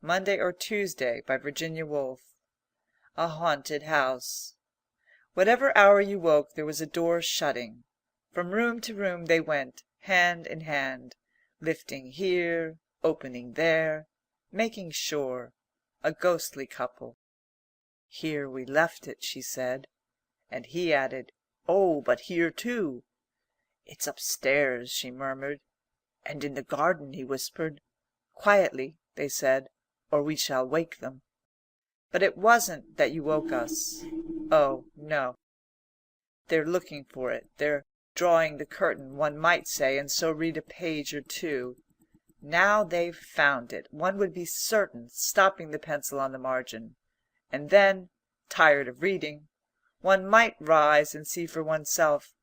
Monday or Tuesday by Virginia Woolf. A haunted house. Whatever hour you woke, there was a door shutting. From room to room they went, hand in hand, lifting here, opening there, making sure. A ghostly couple. "Here we left it," she said. And he added, "Oh, but here too." "It's upstairs," she murmured. "And in the garden," he whispered. "Quietly," they said, "or we shall wake them." "But it wasn't that you woke us." "Oh, no. They're looking for it. They're drawing the curtain, one might say, and so read a page or two. Now they've found it, one would be certain, stopping the pencil on the margin. And then, tired of reading, one might rise and see for oneself.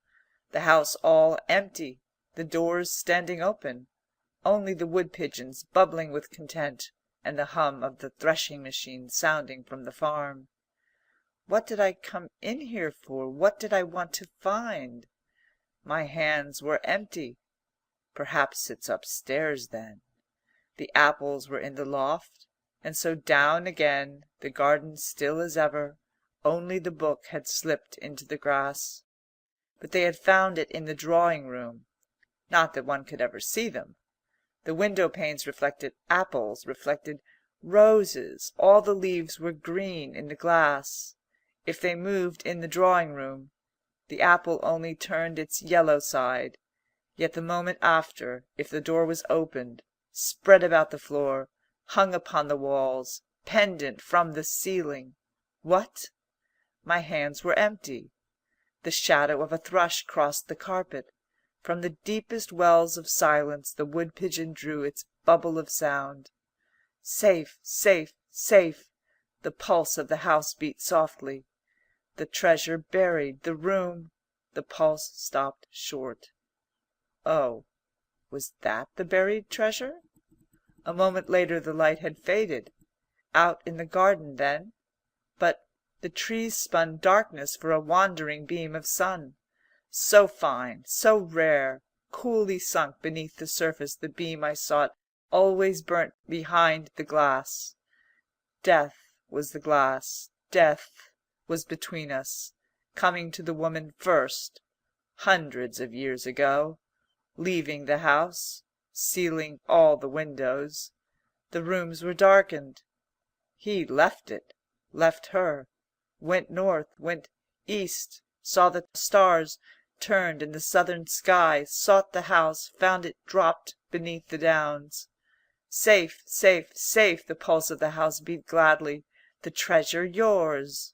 The house all empty, the doors standing open, only the wood pigeons bubbling with content, and the hum of the threshing machine sounding from the farm. What did I come in here for? What did I want to find? My hands were empty. Perhaps it's upstairs then. The apples were in the loft, and so down again, the garden still as ever, only the book had slipped into the grass. But they had found it in the drawing room. Not that one could ever see them. The window panes reflected apples, reflected roses, all the leaves were green in the glass. If they moved in the drawing room, the apple only turned its yellow side, yet the moment after, if the door was opened, spread about the floor, hung upon the walls, pendant from the ceiling. What? My hands were empty. The shadow of a thrush crossed the carpet. From the deepest wells of silence the wood pigeon drew its bubble of sound. Safe, safe, safe! The pulse of the house beat softly. The treasure buried, the room. The pulse stopped short. Oh, was that the buried treasure? A moment later the light had faded. Out in the garden then? But the trees spun darkness for a wandering beam of sun. So fine, so rare, coolly sunk beneath the surface the beam I sought always burnt behind the glass. Death was the glass. Death was between us, coming to the woman first, hundreds of years ago, leaving the house, sealing all the windows. The rooms were darkened. He left it, left her, went north, went east, saw the stars, turned in the southern sky, sought the house, found it dropped beneath the downs. Safe, safe, safe! The pulse of the house beat gladly. The treasure yours!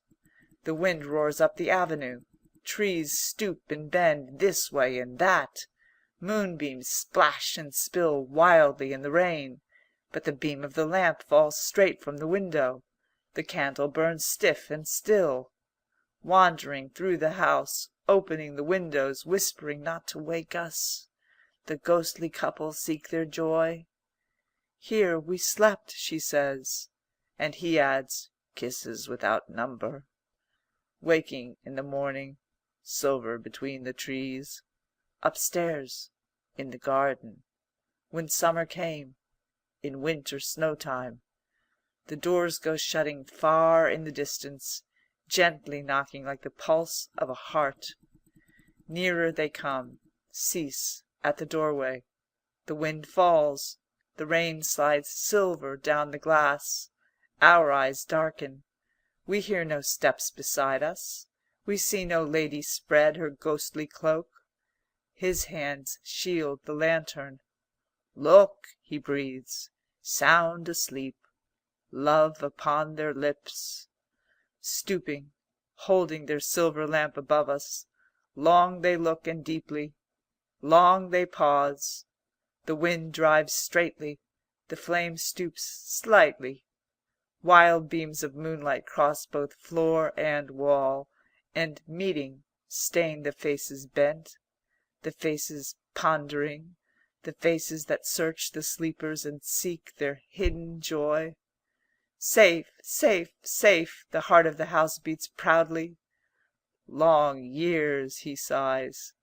The wind roars up the avenue. Trees stoop and bend this way and that. Moonbeams splash and spill wildly in the rain. But the beam of the lamp falls straight from the window. The candle burns stiff and still. Wandering through the house, opening the windows, whispering not to wake us. The ghostly couple seek their joy. Here we slept, she says, and he adds, kisses without number. Waking in the morning, silver between the trees. Upstairs, in the garden, when summer came, in winter snow time. The doors go shutting far in the distance, gently knocking like the pulse of a heart. Nearer they come, cease at the doorway. The wind falls, the rain slides silver down the glass. Our eyes darken. We hear no steps beside us. We see no lady spread her ghostly cloak. His hands shield the lantern. Look, he breathes, sound asleep, love upon their lips. Stooping, holding their silver lamp above us, long they look and deeply, long they pause. The wind drives straightly, the flame stoops slightly. Wild beams of moonlight cross both floor and wall, and meeting, stain the faces bent, the faces pondering, the faces that search the sleepers and seek their hidden joy. Safe, safe, safe! The heart of the house beats proudly. Long years, he sighs.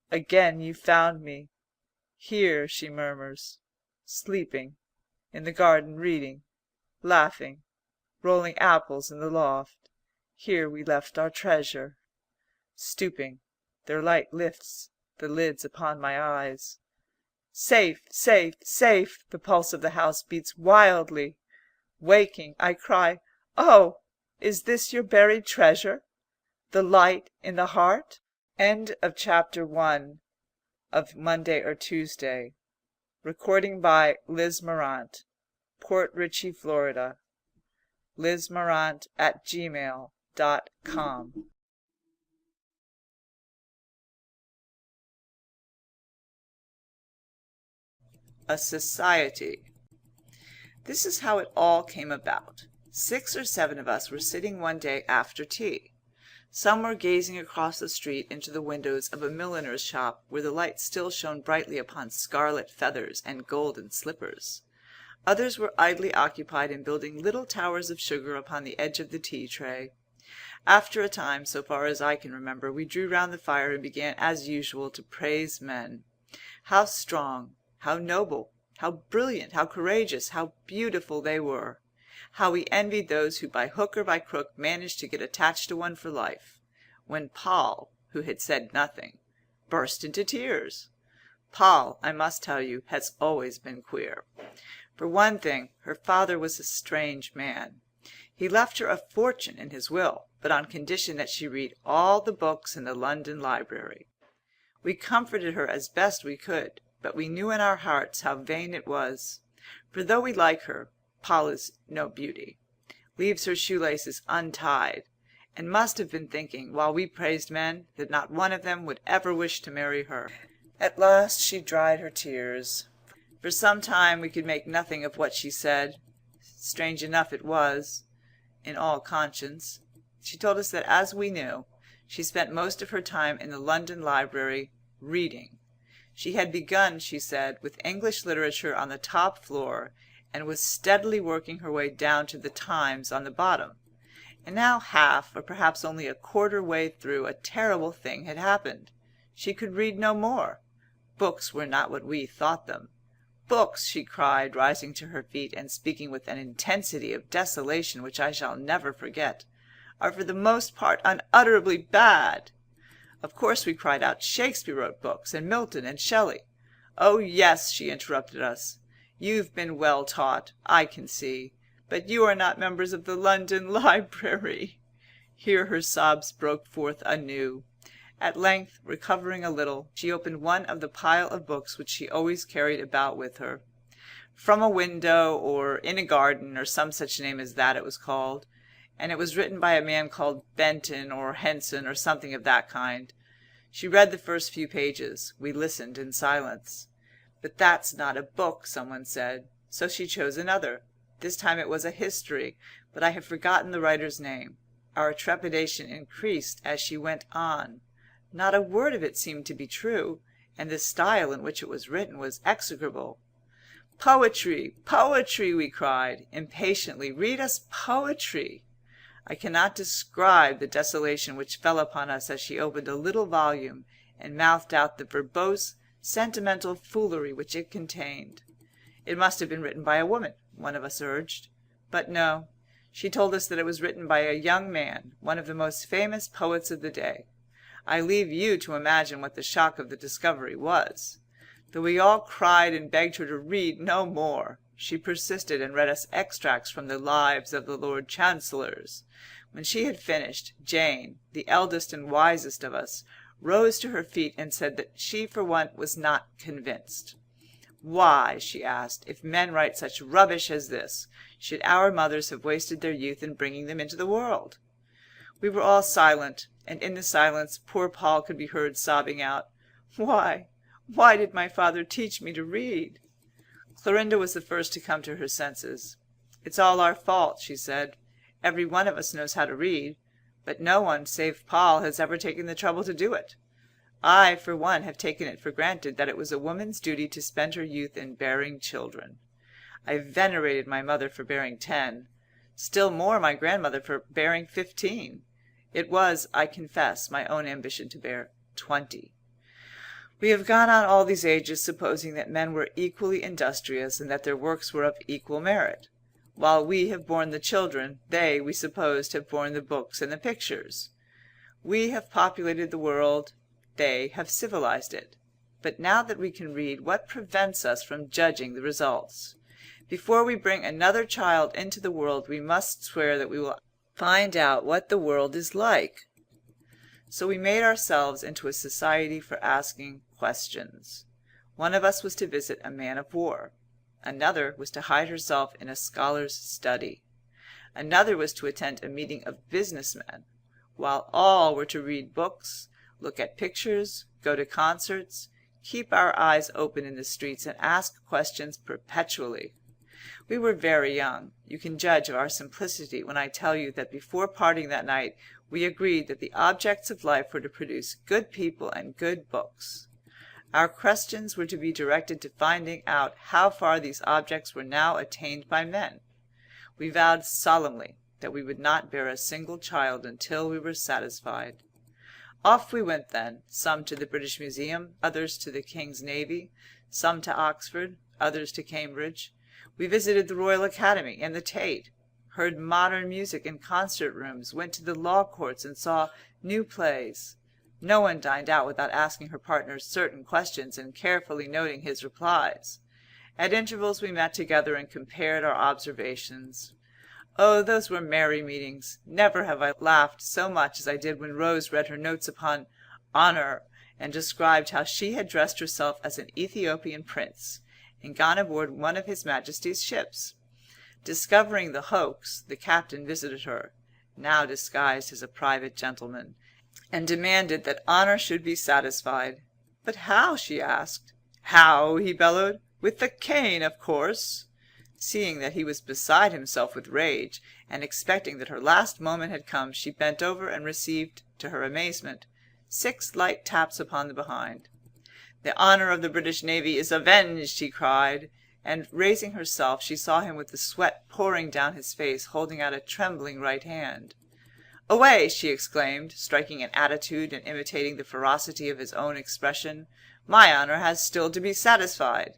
Again you found me. Here, she murmurs, sleeping, in the garden reading. laughing, rolling apples in the loft. Here we left our treasure. Stooping, their light lifts the lids upon my eyes. Safe, safe, safe! The pulse of the house beats wildly. Waking, I cry, "Oh, is this your buried treasure? The light in the heart?" End of chapter 1 of Monday or Tuesday. Recording by Liz Morant, Port Richey, Florida. lizmorant@gmail.com. A society. This is how it all came about. 6 or 7 of us were sitting one day after tea. Some were gazing across the street into the windows of a milliner's shop where the light still shone brightly upon scarlet feathers and golden slippers. Others were idly occupied in building little towers of sugar upon the edge of the tea tray. After a time, so far as I can remember, we drew round the fire and began as usual to praise men. How strong, how noble, how brilliant, how courageous, how beautiful they were! How we envied those who by hook or by crook managed to get attached to one for life, when Poll, who had said nothing, burst into tears. Poll, I must tell you, has always been queer. For one thing, her father was a strange man. He left her a fortune in his will, but on condition that she read all the books in the London Library. We comforted her as best we could, but we knew in our hearts how vain it was. For though we like her, Poll is no beauty, leaves her shoelaces untied, and must have been thinking, while we praised men, that not one of them would ever wish to marry her. At last she dried her tears. For some time we could make nothing of what she said. Strange enough it was, in all conscience. She told us that, as we knew, she spent most of her time in the London Library, reading. She had begun, she said, with English literature on the top floor, and was steadily working her way down to the Times on the bottom. And now half, or perhaps only a quarter way through, a terrible thing had happened. She could read no more. Books were not what we thought them. Books, she cried, rising to her feet and speaking with an intensity of desolation which I shall never forget, are for the most part unutterably bad. Of course we cried out, Shakespeare wrote books, and Milton and Shelley. Oh yes, she interrupted us. You've been well taught, I can see, but you are not members of the London Library. Here her sobs broke forth anew. At length, recovering a little, she opened one of the pile of books which she always carried about with her. From a Window, or In a Garden, or some such name as that it was called, and it was written by a man called Benton or Henson or something of that kind. She read the first few pages. We listened in silence. But that's not a book, someone said. So she chose another. This time it was a history, but I have forgotten the writer's name. Our trepidation increased as she went on. Not a word of it seemed to be true, and the style in which it was written was execrable. Poetry, poetry, we cried, impatiently. Read us poetry. I cannot describe the desolation which fell upon us as she opened a little volume and mouthed out the verbose, sentimental foolery which it contained. It must have been written by a woman, one of us urged. But no, she told us that it was written by a young man, one of the most famous poets of the day. I leave you to imagine what the shock of the discovery was. Though we all cried and begged her to read no more, she persisted and read us extracts from the lives of the Lord Chancellors. When she had finished, Jane, the eldest and wisest of us, rose to her feet and said that she for one was not convinced. Why, she asked, if men write such rubbish as this, should our mothers have wasted their youth in bringing them into the world? We were all silent, and in the silence poor Poll could be heard sobbing out, Why did my father teach me to read? Clorinda was the first to come to her senses. It's all our fault, she said. Every one of us knows how to read, but no one save Poll has ever taken the trouble to do it. I, for one, have taken it for granted that it was a woman's duty to spend her youth in bearing children. I venerated my mother for bearing 10, still more my grandmother for bearing 15. It was, I confess, my own ambition to bear 20. We have gone on all these ages supposing that men were equally industrious and that their works were of equal merit. While we have borne the children, they, we supposed, have borne the books and the pictures. We have populated the world, they have civilized it. But now that we can read, what prevents us from judging the results? Before we bring another child into the world, we must swear that we will find out what the world is like. So we made ourselves into a society for asking questions. One of us was to visit a man of war. Another was to hide herself in a scholar's study. Another was to attend a meeting of businessmen, while all were to read books, look at pictures, go to concerts, keep our eyes open in the streets, and ask questions perpetually. We were very young. You can judge of our simplicity when I tell you that before parting that night we agreed that the objects of life were to produce good people and good books. Our questions were to be directed to finding out how far these objects were now attained by men. We vowed solemnly that we would not bear a single child until we were satisfied. Off we went then, some to the British Museum, others to the King's Navy, some to Oxford, others to Cambridge. We visited the Royal Academy and the Tate, heard modern music in concert rooms, went to the law courts and saw new plays. No one dined out without asking her partner certain questions and carefully noting his replies. At intervals we met together and compared our observations. Oh, those were merry meetings. Never have I laughed so much as I did when Rose read her notes upon honor and described how she had dressed herself as an Ethiopian prince and gone aboard one of His Majesty's ships. Discovering the hoax, the captain visited her, now disguised as a private gentleman, and demanded that honor should be satisfied. "But how?" she asked. "How?" he bellowed. "With the cane, of course." Seeing that he was beside himself with rage, and expecting that her last moment had come, she bent over and received, to her amazement, 6 light taps upon the behind. "The honour of the British Navy is avenged!" she cried, and raising herself she saw him with the sweat pouring down his face, holding out a trembling right hand. "Away!" she exclaimed, striking an attitude and imitating the ferocity of his own expression. "My honour has still to be satisfied."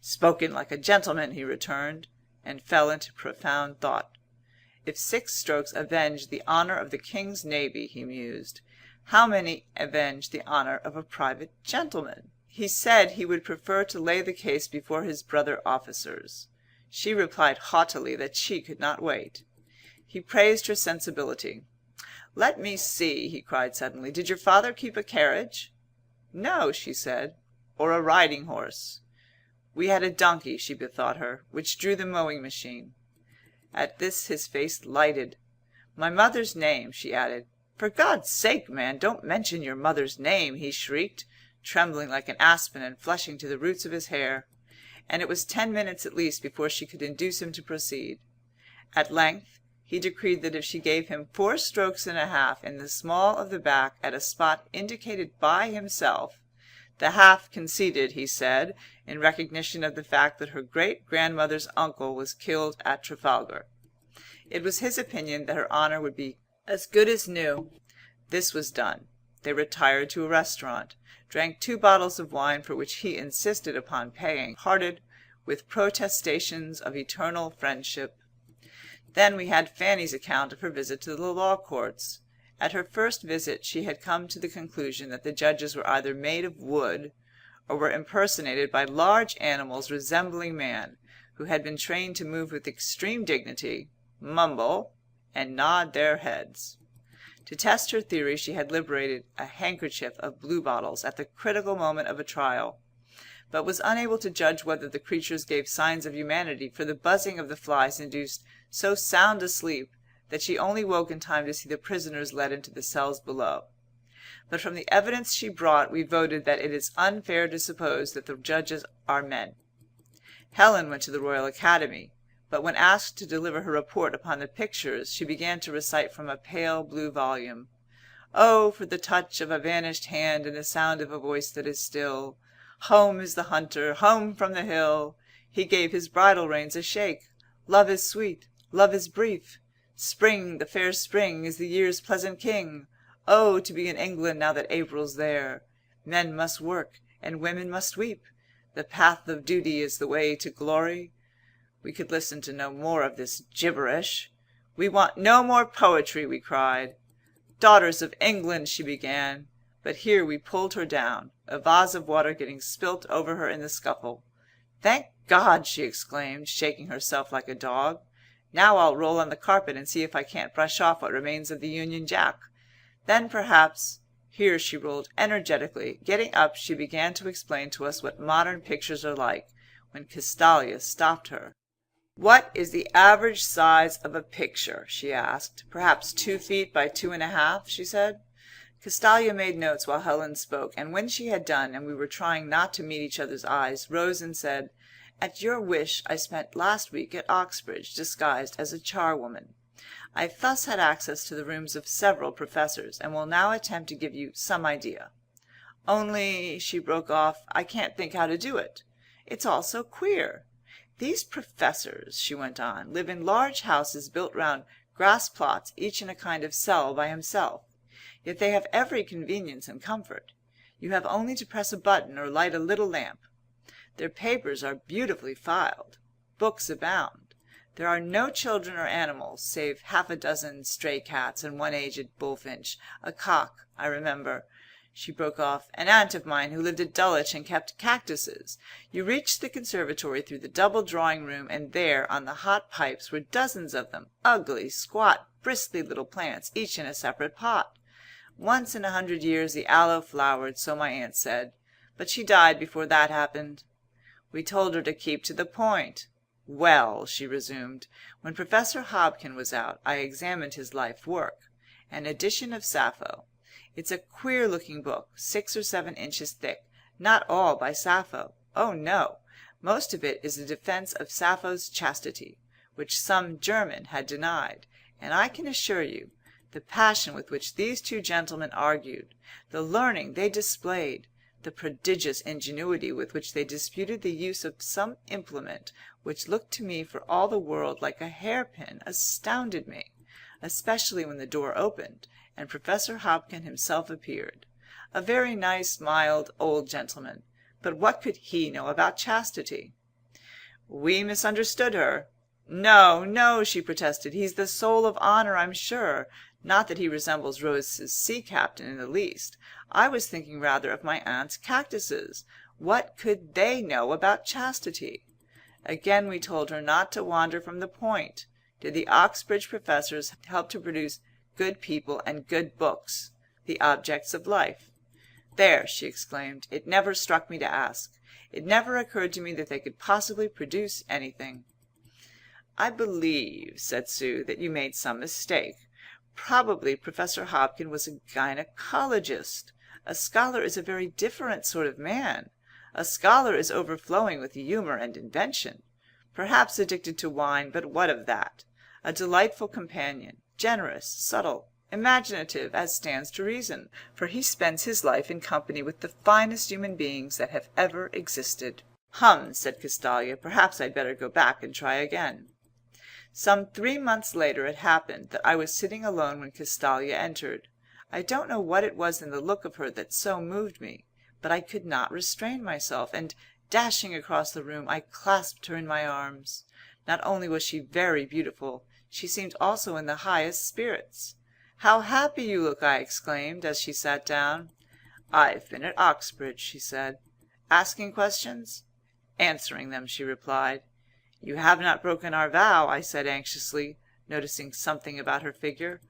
"Spoken like a gentleman," he returned, and fell into profound thought. If 6 strokes avenged the honour of the King's Navy, he mused, how many avenged the honour of a private gentleman? He said he would prefer to lay the case before his brother officers. She replied haughtily that she could not wait. He praised her sensibility. "Let me see," he cried suddenly, "did your father keep a carriage?" "No," she said. "Or a riding horse?" "We had a donkey," she bethought her, "which drew the mowing machine." At this his face lighted. "My mother's name," she added. "For God's sake, man, don't mention your mother's name," he shrieked, trembling like an aspen and flushing to the roots of his hair. And it was 10 minutes at least before she could induce him to proceed. At length he decreed that if she gave him 4 strokes and a half in the small of the back at a spot indicated by himself, the half conceded, he said, in recognition of the fact that her great-grandmother's uncle was killed at Trafalgar. It was his opinion that her honour would be as good as new. This was done. They retired to a restaurant, drank 2 bottles of wine for which he insisted upon paying, parted with protestations of eternal friendship. Then we had Fanny's account of her visit to the law courts. At her first visit she had come to the conclusion that the judges were either made of wood or were impersonated by large animals resembling man, who had been trained to move with extreme dignity, mumble, and nod their heads. To test her theory she had liberated a handkerchief of bluebottles at the critical moment of a trial, but was unable to judge whether the creatures gave signs of humanity, for the buzzing of the flies induced so sound a sleep that she only woke in time to see the prisoners led into the cells below. But from the evidence she brought we voted that it is unfair to suppose that the judges are men. Helen went to the Royal Academy, but when asked to deliver her report upon the pictures she began to recite from a pale blue volume. "Oh, for the touch of a vanished hand and the sound of a voice that is still. Home is the hunter, home from the hill. He gave his bridle reins a shake. Love is sweet, love is brief. Spring, the fair spring, is the year's pleasant king. Oh, to be in England now that April's there. Men must work, and women must weep. The path of duty is the way to glory. We could listen to no more of this gibberish. "We want no more poetry," we cried. "Daughters of England," she began, but here we pulled her down, a vase of water getting spilt over her in the scuffle. "Thank God!" she exclaimed, shaking herself like a dog. "Now I'll roll on the carpet and see if I can't brush off what remains of the Union Jack. Then perhaps—" Here she rolled energetically. Getting up, she began to explain to us what modern pictures are like, when Castalia stopped her. "What is the average size of a picture?" she asked. "Perhaps 2 feet by 2.5", she said. Castalia made notes while Helen spoke, and when she had done and we were trying not to meet each other's eyes, rose and said, "At your wish I spent last week at Oxbridge disguised as a charwoman. I thus had access to the rooms of several professors, and will now attempt to give you some idea. Only," she broke off, "I can't think how to do it. It's all so queer. These professors," she went on, "live in large houses built round grass plots, each in a kind of cell by himself. Yet they have every convenience and comfort. You have only to press a button or light a little lamp. Their papers are beautifully filed. Books abound. There are no children or animals, save 6 stray cats and 1 aged bullfinch, a cock, I remember." She broke off. "An aunt of mine who lived at Dulwich and kept cactuses. You reached the conservatory through the double drawing-room, and there, on the hot pipes, were dozens of them, ugly, squat, bristly little plants, each in a separate pot. Once in 100 years the aloe flowered, so my aunt said, but she died before that happened." We told her to keep to the point. "Well," she resumed, "when Professor Hobkin was out, I examined his life work. An edition of Sappho. It's a queer-looking book, 6 or 7 inches thick, not all by Sappho. Oh, no! Most of it is a defense of Sappho's chastity, which some German had denied, and I can assure you, the passion with which these 2 gentlemen argued, the learning they displayed, the prodigious ingenuity with which they disputed the use of some implement which looked to me for all the world like a hairpin, astounded me, especially when the door opened, and Professor Hobkin himself appeared. A very nice, mild, old gentleman, but what could he know about chastity?" We misunderstood her. "No, no," she protested. "He's the soul of honour, I'm sure. Not that he resembles Rose's sea captain in the least. I was thinking rather of my aunt's cactuses. What could they know about chastity?" Again we told her not to wander from the point. Did the Oxbridge professors help to produce good people and good books, the objects of life? "There," she exclaimed, "it never struck me to ask. It never occurred to me that they could possibly produce anything." "I believe," said Sue, "that you made some mistake. Probably Professor Hobkin was a gynecologist. A scholar is a very different sort of man. A scholar is overflowing with humour and invention. Perhaps addicted to wine, but what of that? A delightful companion, generous, subtle, imaginative, as stands to reason, for he spends his life in company with the finest human beings that have ever existed." "Hum," said Castalia, "perhaps I'd better go back and try again." Some 3 months later it happened that I was sitting alone when Castalia entered. I don't know what it was in the look of her that so moved me, but I could not restrain myself, and dashing across the room I clasped her in my arms. Not only was she very beautiful, she seemed also in the highest spirits. "How happy you look!" I exclaimed, as she sat down. "I've been at Oxbridge," she said. "Asking questions?" "Answering them," she replied. "You have not broken our vow," I said anxiously, noticing something about her figure.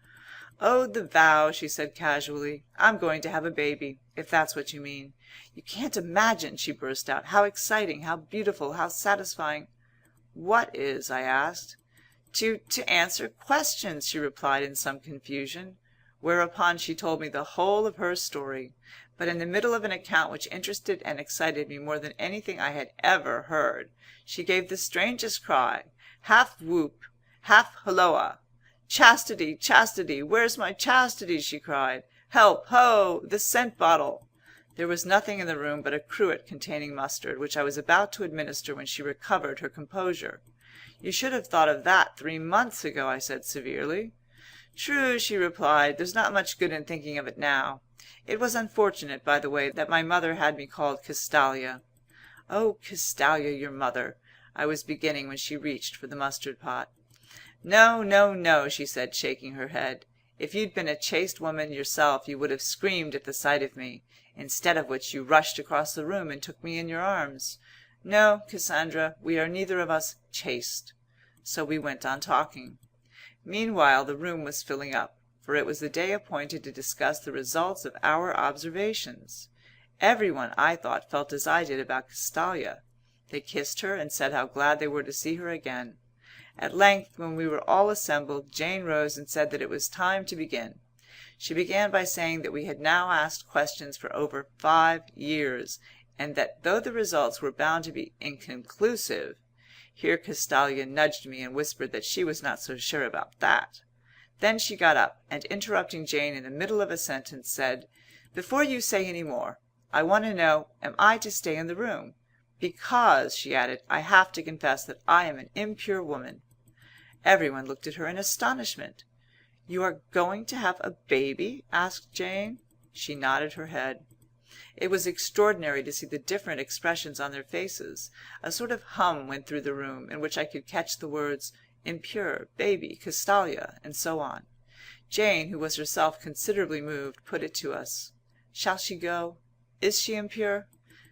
"Oh, the vow," she said casually. "I'm going to have a baby, if that's what you mean. You can't imagine," she burst out, "how exciting, how beautiful, how satisfying—" "What is?" I asked. To answer questions," she replied in some confusion, whereupon she told me the whole of her story, but in the middle of an account which interested and excited me more than anything I had ever heard, she gave the strangest cry, half whoop, half hulloa. "Chastity, chastity, where's my chastity?" she cried. "Help, ho, the scent bottle!" There was nothing in the room but a cruet containing mustard, which I was about to administer when she recovered her composure. "You should have thought of that 3 months ago," I said severely. "True," she replied. "There's not much good in thinking of it now. It was unfortunate, by the way, that my mother had me called Castalia." "Oh, Castalia, your mother. I was beginning when she reached for the mustard pot. "No, no, no," she said, shaking her head. "If you'd been a chaste woman yourself you would have screamed at the sight of me, instead of which you rushed across the room and took me in your arms. No, Cassandra, we are neither of us chaste." So we went on talking. Meanwhile the room was filling up, for it was the day appointed to discuss the results of our observations. Everyone, I thought, felt as I did about Castalia. They kissed her and said how glad they were to see her again. At length, when we were all assembled, Jane rose and said that it was time to begin. She began by saying that we had now asked questions for over 5 years, and that though the results were bound to be inconclusive, here Castalia nudged me and whispered that she was not so sure about that. Then she got up, and interrupting Jane in the middle of a sentence, said, "Before you say any more, I want to know, am I to stay in the room? Because," she added, "I have to confess that I am an impure woman." Everyone looked at her in astonishment. "You are going to have a baby?" asked Jane. She nodded her head. It was extraordinary to see the different expressions on their faces. A sort of hum went through the room, in which I could catch the words impure, baby, Castalia, and so on. Jane, who was herself considerably moved, put it to us. "Shall she go? Is she impure?"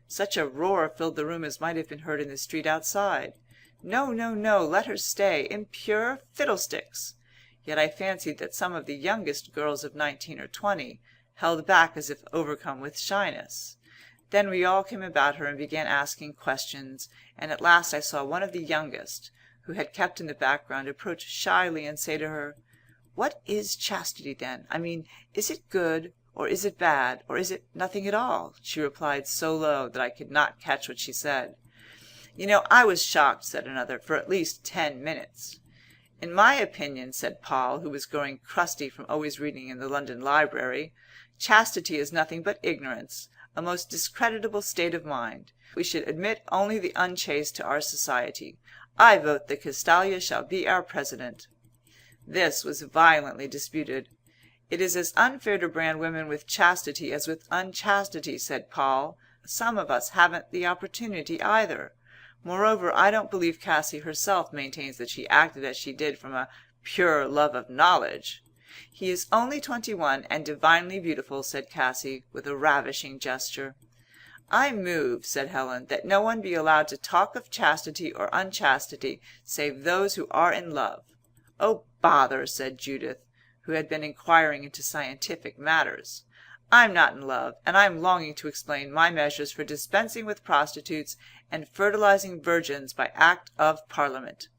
Such a roar filled the room as might have been heard in the street outside. "No, no, no, let her stay. Impure? Fiddlesticks!" Yet I fancied that some of the youngest girls of 19 or 20 held back as if overcome with shyness. Then we all came about her and began asking questions, and at last I saw one of the youngest, who had kept in the background, approach shyly and say to her, "What is chastity then? I mean, is it good, or is it bad, or is it nothing at all?" She replied so low that I could not catch what she said. "You know, I was shocked," said another, "for at least 10 minutes. "In my opinion," said Paul, who was growing crusty from always reading in the London Library, "chastity is nothing but ignorance, a most discreditable state of mind. We should admit only the unchaste to our society. I vote that Castalia shall be our president." This was violently disputed. "It is as unfair to brand women with chastity as with unchastity," said Paul. "Some of us haven't the opportunity either. Moreover, I don't believe Cassie herself maintains that she acted as she did from a pure love of knowledge." "He is only 21 and divinely beautiful," said Cassie, with a ravishing gesture. "I move," said Helen, "that no one be allowed to talk of chastity or unchastity save those who are in love." "Oh, bother," said Judith, who had been inquiring into scientific matters. "I'm not in love, and I'm longing to explain my measures for dispensing with prostitutes and fertilizing virgins by Act of Parliament."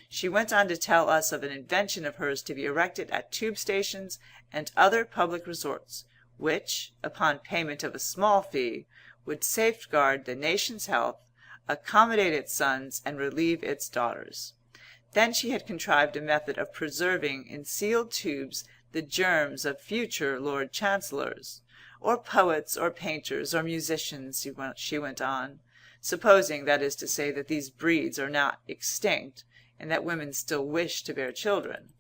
She went on to tell us of an invention of hers to be erected at tube stations and other public resorts, which, upon payment of a small fee, would safeguard the nation's health, accommodate its sons, and relieve its daughters. Then she had contrived a method of preserving in sealed tubes the germs of future Lord Chancellors, or poets, or painters, or musicians, she went on, supposing, that is to say, that these breeds are not extinct, and that women still wish to bear children.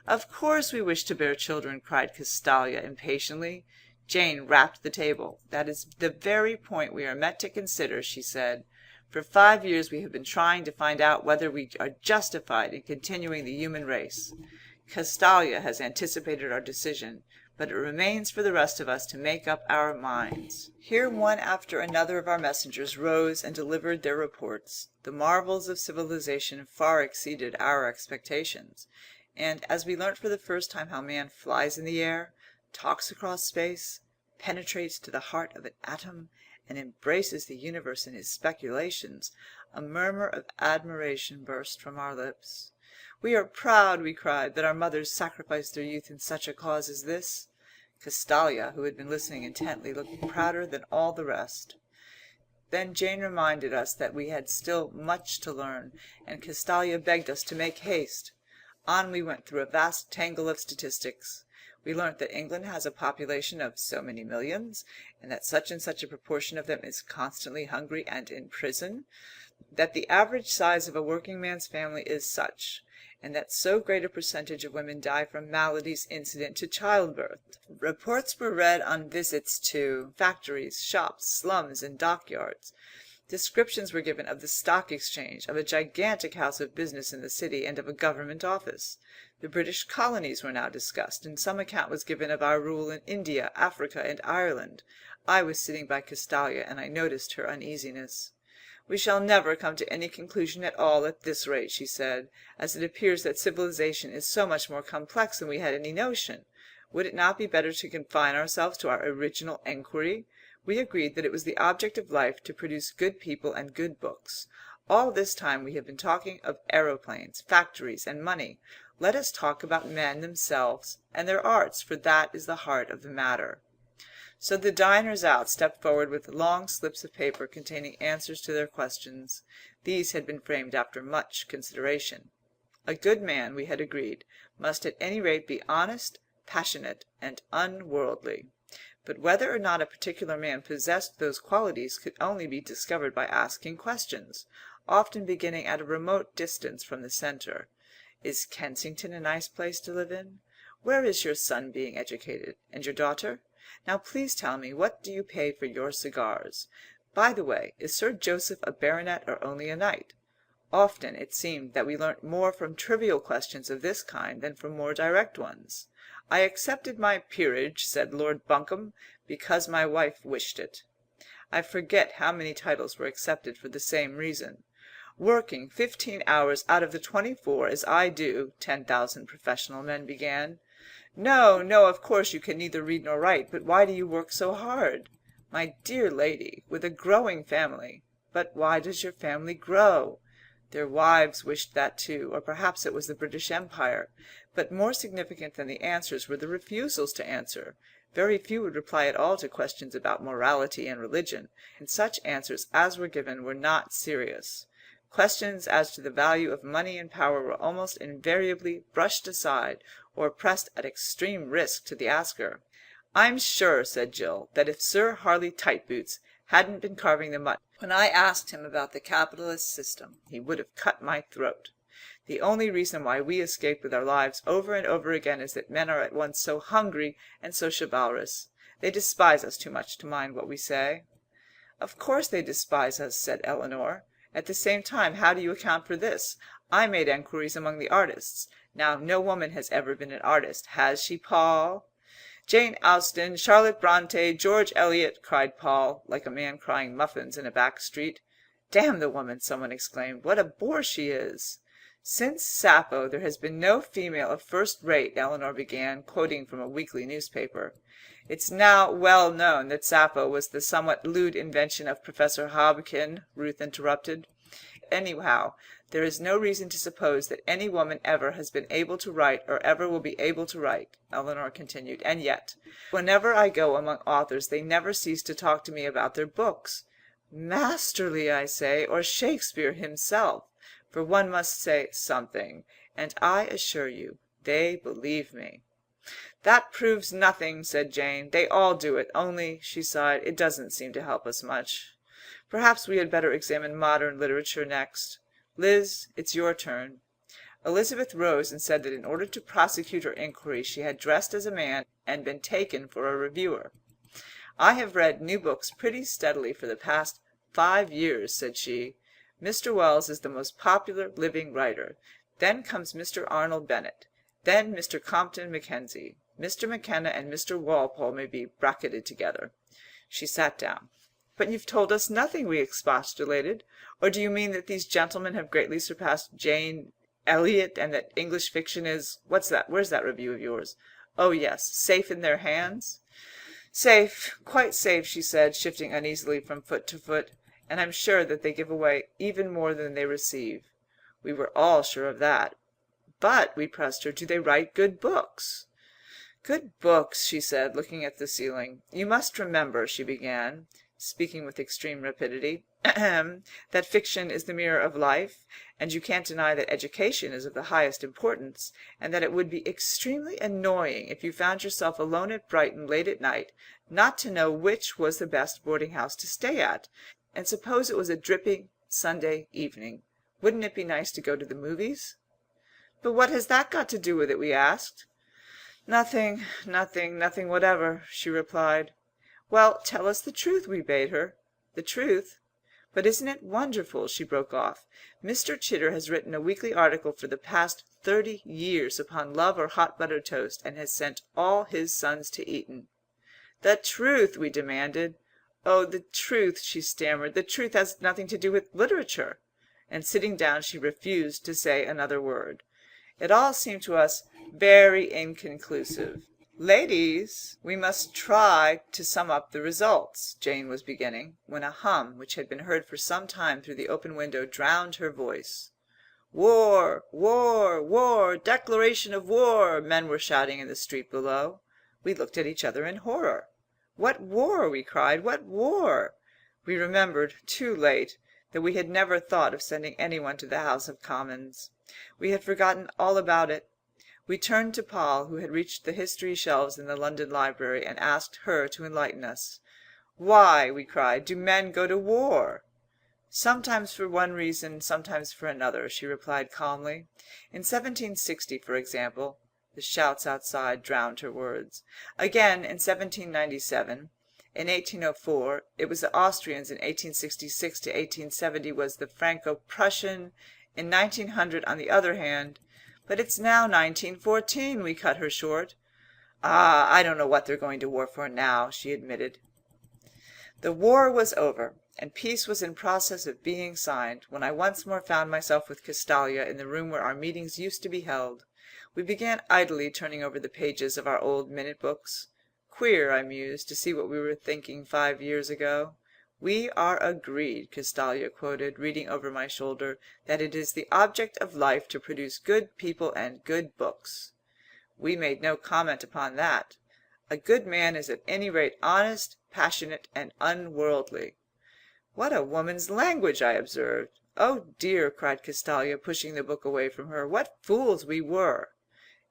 "Of course we wish to bear children," cried Castalia impatiently. Jane rapped the table. "That is the very point we are met to consider," she said. "For 5 years we have been trying to find out whether we are justified in continuing the human race. Castalia has anticipated our decision, but it remains for the rest of us to make up our minds." Here one after another of our messengers rose and delivered their reports. The marvels of civilization far exceeded our expectations, and as we learnt for the first time how man flies in the air, talks across space, penetrates to the heart of an atom, and embraces the universe in his speculations, a murmur of admiration burst from our lips. "We are proud," we cried, "that our mothers sacrificed their youth in such a cause as this." Castalia, who had been listening intently, looked prouder than all the rest. Then Jane reminded us that we had still much to learn, and Castalia begged us to make haste. On we went through a vast tangle of statistics. We learnt that England has a population of so many millions, and that such and such a proportion of them is constantly hungry and in prison, that the average size of a working man's family is such, and that so great a percentage of women die from maladies incident to childbirth. Reports were read on visits to factories, shops, slums, and dockyards. Descriptions were given of the Stock Exchange, of a gigantic house of business in the city, and of a government office. The British colonies were now discussed, and some account was given of our rule in India, Africa, and Ireland. I was sitting by Castalia, and I noticed her uneasiness. "We shall never come to any conclusion at all at this rate," she said, "as it appears that civilization is so much more complex than we had any notion. Would it not be better to confine ourselves to our original enquiry? We agreed that it was the object of life to produce good people and good books. All this time we have been talking of aeroplanes, factories, and money. Let us talk about men themselves and their arts, for that is the heart of the matter." So the diners out stepped forward with long slips of paper containing answers to their questions. These had been framed after much consideration. A good man, we had agreed, must at any rate be honest, passionate, and unworldly. But whether or not a particular man possessed those qualities could only be discovered by asking questions, often beginning at a remote distance from the centre. "Is Kensington a nice place to live in? Where is your son being educated? And your daughter? Now please tell me, what do you pay for your cigars? By the way, is Sir Joseph a baronet or only a knight?" Often it seemed that we learnt more from trivial questions of this kind than from more direct ones. "I accepted my peerage," said Lord Bunkum, "because my wife wished it." I forget how many titles were accepted for the same reason. "Working 15 hours out of the 24 as I do," 10,000 professional men began. "No, no, of course you can neither read nor write, but why do you work so hard?" "My dear lady, with a growing family." "But why does your family grow?" Their wives wished that too, or perhaps it was the British Empire. But more significant than the answers were the refusals to answer. Very few would reply at all to questions about morality and religion, and such answers as were given were not serious. Questions as to the value of money and power were almost invariably brushed aside, or pressed at extreme risk to the asker. "I'm sure," said Jill, "that if Sir Harley Tightboots hadn't been carving the mutton when I asked him about the capitalist system, he would have cut my throat. The only reason why we escape with our lives over and over again is that men are at once so hungry and so chivalrous. They despise us too much to mind what we say." "Of course they despise us," said Eleanor. "At the same time, how do you account for this? I made enquiries among the artists. Now, no woman has ever been an artist, has she, Paul?" "Jane Austen, Charlotte Bronte, George Eliot," cried Paul, like a man crying muffins in a back street. "Damn the woman," someone exclaimed. "What a bore she is!" "Since Sappho there has been no female of first rate," Eleanor began, quoting from a weekly newspaper. "It's now well known that Sappho was the somewhat lewd invention of Professor Hobkin," Ruth interrupted. "Anyhow, there is no reason to suppose that any woman ever has been able to write or ever will be able to write," Eleanor continued. "And yet, whenever I go among authors they never cease to talk to me about their books. Masterly, I say, or Shakespeare himself, for one must say something, and I assure you they believe me." "That proves nothing," said Jane. "They all do it, only," she sighed, "it doesn't seem to help us much. Perhaps we had better examine modern literature next. Liz, it's your turn." Elizabeth rose and said that in order to prosecute her inquiry she had dressed as a man and been taken for a reviewer. "I have read new books pretty steadily for the past 5 years," said she. "Mr. Wells is the most popular living writer. Then comes Mr. Arnold Bennett. Then Mr. Compton Mackenzie. Mr. McKenna and Mr. Walpole may be bracketed together." She sat down. "But you've told us nothing," we expostulated. "Or do you mean that these gentlemen have greatly surpassed Jane Elliott, and that English fiction is what's that? Where's that review of yours? Oh yes, safe in their hands?" "Safe, quite safe," she said, shifting uneasily from foot to foot. "And I'm sure that they give away even more than they receive." We were all sure of that. "But," we pressed her, "do they write good books?" "Good books," she said, looking at the ceiling. "You must remember," she began, speaking with extreme rapidity, "that fiction is the mirror of life, and you can't deny that education is of the highest importance, and that it would be extremely annoying if you found yourself alone at Brighton late at night, not to know which was the best boarding house to stay at. And suppose it was a dripping Sunday evening. Wouldn't it be nice to go to the movies?" "But what has that got to do with it?" we asked. "Nothing whatever," she replied. "Well, tell us the truth," we bade her. "The truth? But isn't it wonderful?" she broke off. "Mr. Chitter has written a weekly article for the past 30 years upon love or hot buttered toast, and has sent all his sons to Eton." "The truth!" we demanded. "Oh, the truth," she stammered. "The truth has nothing to do with literature." And sitting down, she refused to say another word. It all seemed to us very inconclusive. "Ladies, we must try to sum up the results," Jane was beginning, when a hum, which had been heard for some time through the open window, drowned her voice. "War! War! War! Declaration of war!" men were shouting in the street below. We looked at each other in horror. "What war?" we cried. "What war?" We remembered, too late, that we had never thought of sending anyone to the House of Commons. We had forgotten all about it. We turned to Poll, who had reached the history shelves in the London Library, and asked her to enlighten us. "Why," we cried, "do men go to war?" "Sometimes for one reason, sometimes for another," she replied calmly. "In 1760, for example." The shouts outside drowned her words. "Again, in 1797. In 1804, it was the Austrians. In 1866 to 1870 was the Franco-Prussian. In 1900, on the other hand—" "But it's now 1914," we cut her short. "Ah, I don't know what they're going to war for now," she admitted. The war was over, and peace was in process of being signed, when I once more found myself with Castalia in the room where our meetings used to be held. We began idly turning over the pages of our old minute books. Queer, I mused, to see what we were thinking 5 years ago. "We are agreed," Castalia quoted, reading over my shoulder, "that it is the object of life to produce good people and good books." We made no comment upon that. "A good man is at any rate honest, passionate, and unworldly." "What a woman's language!" I observed. "Oh dear," cried Castalia, pushing the book away from her. "What fools we were!"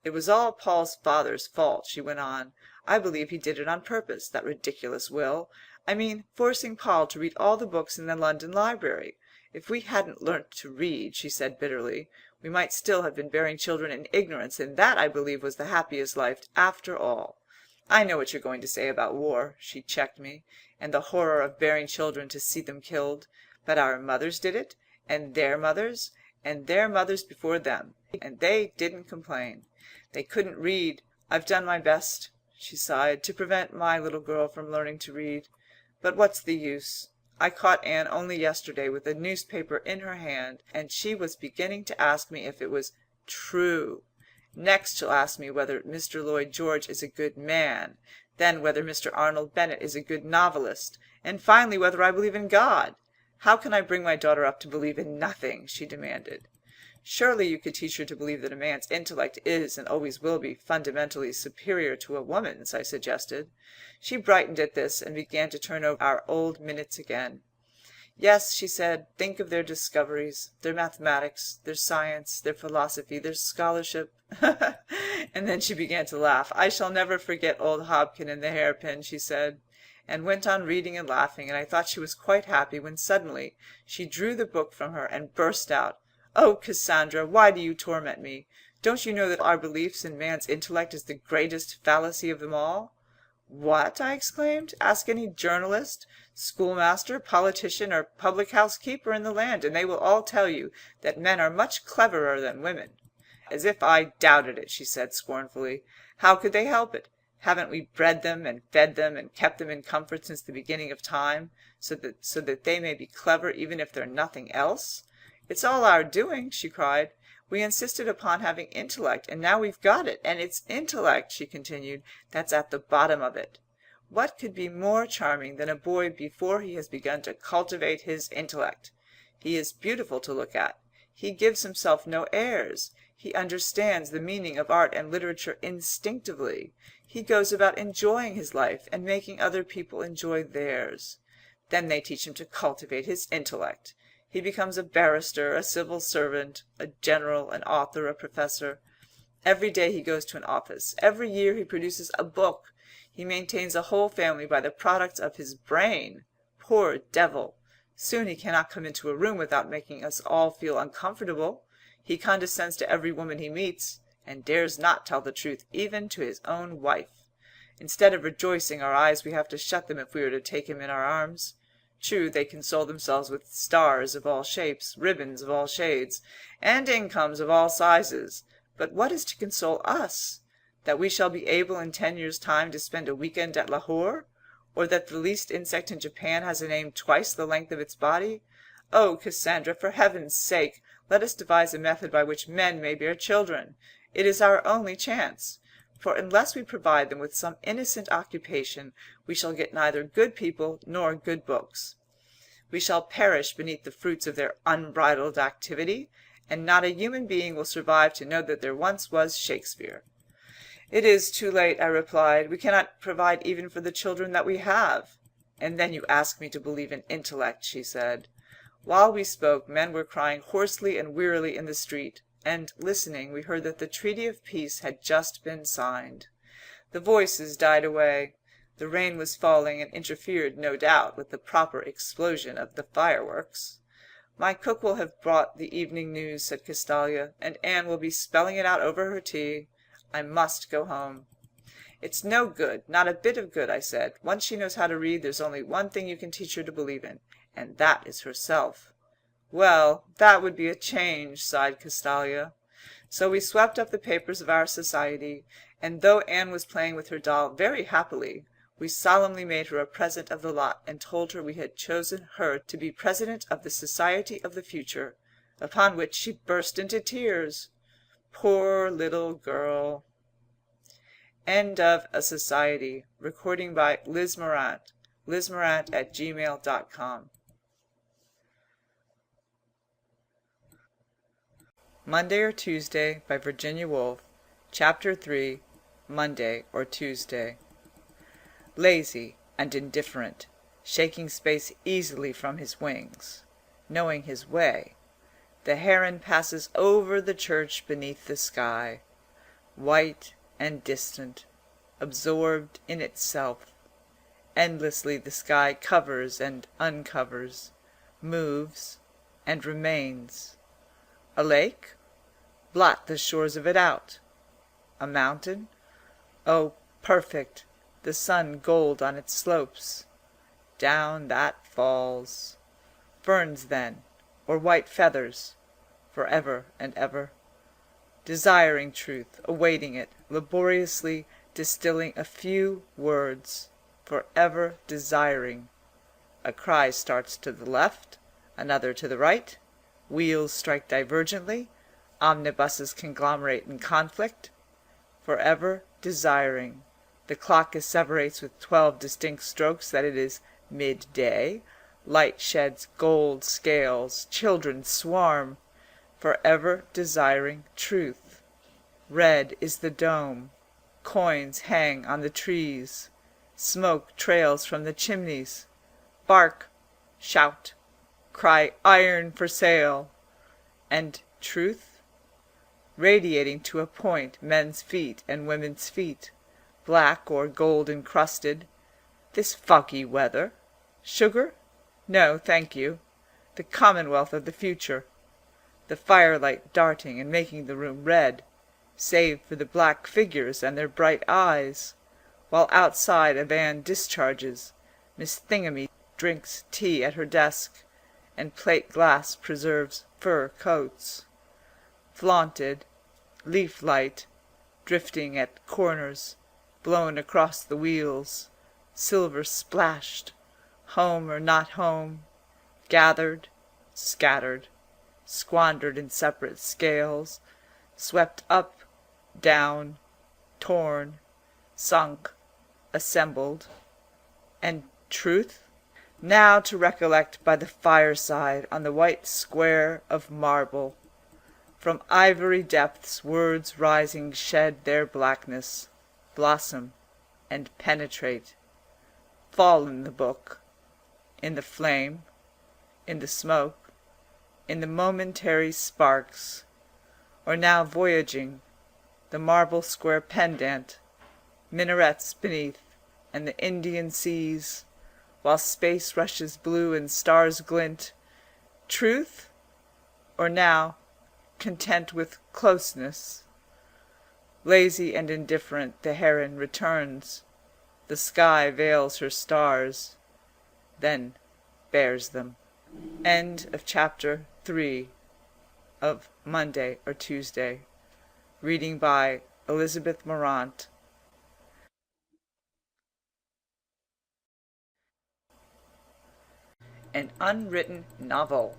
"It was all Paul's father's fault," she went on. "I believe he did it on purpose, that ridiculous will. I mean, forcing Paul to read all the books in the London Library. If we hadn't learnt to read," she said bitterly, "we might still have been bearing children in ignorance, and that, I believe, was the happiest life after all. I know what you're going to say about war," she checked me, "and the horror of bearing children to see them killed. But our mothers did it, and their mothers before them, and they didn't complain. They couldn't read. I've done my best," she sighed, "to prevent my little girl from learning to read. But what's the use? I caught Anne only yesterday with a newspaper in her hand, and she was beginning to ask me if it was true. Next she'll ask me whether Mr. Lloyd George is a good man, then whether Mr. Arnold Bennett is a good novelist, and finally whether I believe in God. How can I bring my daughter up to believe in nothing?" she demanded. "Surely you could teach her to believe that a man's intellect is and always will be fundamentally superior to a woman's," I suggested. She brightened at this and began to turn over our old minutes again. "Yes," she said, "think of their discoveries, their mathematics, their science, their philosophy, their scholarship." And then she began to laugh. "I shall never forget old Hobkin and the hairpin," she said, and went on reading and laughing, and I thought she was quite happy when suddenly she drew the book from her and burst out, "Oh, Cassandra, why do you torment me? Don't you know that our beliefs in man's intellect is the greatest fallacy of them all?" "What?" I exclaimed. "Ask any journalist, schoolmaster, politician, or public-house keeper in the land, and they will all tell you that men are much cleverer than women." "As if I doubted it," she said scornfully. "How could they help it? Haven't we bred them and fed them and kept them in comfort since the beginning of time, so that they may be clever even if they're nothing else? It's all our doing," she cried. "We insisted upon having intellect, and now we've got it, and it's intellect," she continued, "that's at the bottom of it. What could be more charming than a boy before he has begun to cultivate his intellect? He is beautiful to look at. He gives himself no airs. He understands the meaning of art and literature instinctively. He goes about enjoying his life and making other people enjoy theirs. Then they teach him to cultivate his intellect. He becomes a barrister, a civil servant, a general, an author, a professor. Every day he goes to an office. Every year he produces a book. He maintains a whole family by the products of his brain. Poor devil! Soon he cannot come into a room without making us all feel uncomfortable. He condescends to every woman he meets, and dares not tell the truth even to his own wife. Instead of rejoicing our eyes, we have to shut them if we are to take him in our arms." True, they console themselves with stars of all shapes, ribbons of all shades, and incomes of all sizes. But what is to console us? That we shall be able in 10 years' time to spend a weekend at Lahore? Or that the least insect in Japan has a name twice the length of its body? Oh, Cassandra, for heaven's sake, let us devise a method by which men may bear children. It is our only chance. For unless we provide them with some innocent occupation, we shall get neither good people nor good books. We shall perish beneath the fruits of their unbridled activity, and not a human being will survive to know that there once was Shakespeare. It is too late, I replied. We cannot provide even for the children that we have. And then you ask me to believe in intellect, she said. While we spoke, men were crying hoarsely and wearily in the street, and, listening, we heard that the treaty of peace had just been signed. The voices died away. The rain was falling and interfered, no doubt, with the proper explosion of the fireworks. My cook will have brought the evening news, said Castalia, and Anne will be spelling it out over her tea. I must go home. It's no good, not a bit of good, I said. Once she knows how to read, there's only one thing you can teach her to believe in, and that is herself. Well, that would be a change, sighed Castalia. So we swept up the papers of our society, and though Anne was playing with her doll very happily, we solemnly made her a present of the lot and told her we had chosen her to be president of the Society of the Future, upon which she burst into tears. Poor little girl. End of A Society. Recording by Liz Morant. lizmorant@gmail.com. Monday or Tuesday by Virginia Woolf. Chapter 3. Monday or Tuesday. Lazy and indifferent, shaking space easily from his wings, knowing his way, the heron passes over the church beneath the sky, white and distant, absorbed in itself. Endlessly the sky covers and uncovers, moves and remains. A lake? Blot the shores of it out. A mountain? Oh, perfect, the sun gold on its slopes. Down that falls. Ferns then, or white feathers, for ever and ever. Desiring truth, awaiting it, laboriously distilling a few words, for ever desiring. A cry starts to the left, another to the right. Wheels strike divergently, omnibuses conglomerate in conflict. For ever desiring. The clock asseverates with 12 distinct strokes that it is midday. Light sheds gold scales, children swarm. For ever desiring truth. Red is the dome. Coins hang on the trees. Smoke trails from the chimneys. Bark, shout, cry iron for sale. And truth? Radiating to a point men's feet and women's feet, black or gold encrusted. This foggy weather. Sugar? No, thank you. The Commonwealth of the future. The firelight darting and making the room red, save for the black figures and their bright eyes, while outside a van discharges. Miss Thingamy drinks tea at her desk, and plate glass preserves fur coats. Flaunted, leaf light, drifting at corners, blown across the wheels, silver splashed, home or not home, gathered, scattered, squandered in separate scales, swept up, down, torn, sunk, assembled. And truth? Now to recollect by the fireside on the white square of marble. From ivory depths words rising shed their blackness, blossom, and penetrate. Fall in the book, in the flame, in the smoke, in the momentary sparks, or now voyaging, the marble square pendant, minarets beneath, and the Indian seas, while space rushes blue and stars glint. Truth? Or now, content with closeness. Lazy and indifferent, the heron returns. The sky veils her stars. Then bears them. End of chapter 3 of Monday or Tuesday. Reading by Elizabeth Morant. An unwritten novel.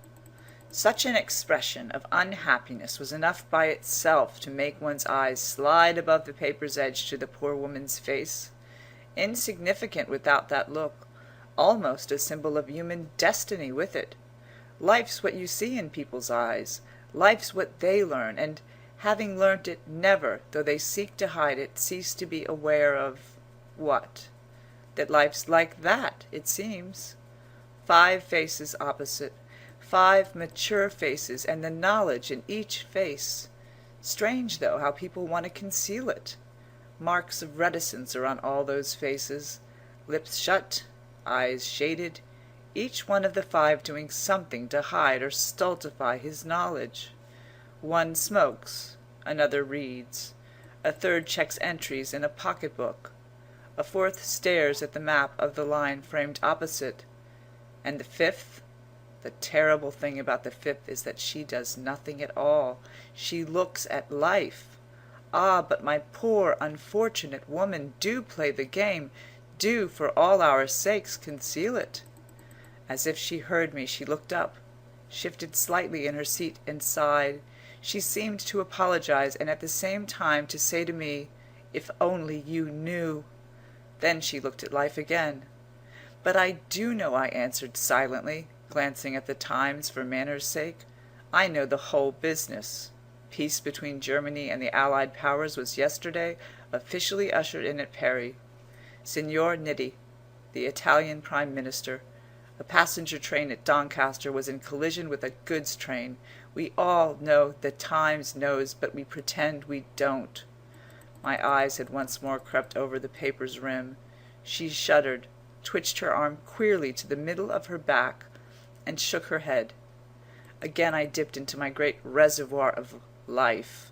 Such an expression of unhappiness was enough by itself to make one's eyes slide above the paper's edge to the poor woman's face. Insignificant without that look, almost a symbol of human destiny with it. Life's what you see in people's eyes. Life's what they learn, and having learnt it, never, though they seek to hide it, cease to be aware of what? That life's like that, it seems. 5 faces opposite, 5 mature faces, and the knowledge in each face. Strange, though, how people want to conceal it. Marks of reticence are on all those faces, lips shut, eyes shaded, each one of the 5 doing something to hide or stultify his knowledge. One smokes, another reads, a third checks entries in a pocket-book, a 4th stares at the map of the line framed opposite, and the 5th, the terrible thing about the 5th is that she does nothing at all. She looks at life. Ah, but my poor, unfortunate woman, do play the game. Do, for all our sakes, conceal it. As if she heard me, she looked up, shifted slightly in her seat, and sighed. She seemed to apologize, and at the same time to say to me, "If only you knew." Then she looked at life again. "But I do know," I answered silently, glancing at the Times for manners' sake. "I know the whole business. Peace between Germany and the Allied Powers was yesterday officially ushered in at Paris. Signor Nitti, the Italian Prime Minister. A passenger train at Doncaster was in collision with a goods train. We all know the Times knows, but we pretend we don't." My eyes had once more crept over the paper's rim. She shuddered, twitched her arm queerly to the middle of her back, and shook her head. Again I dipped into my great reservoir of life.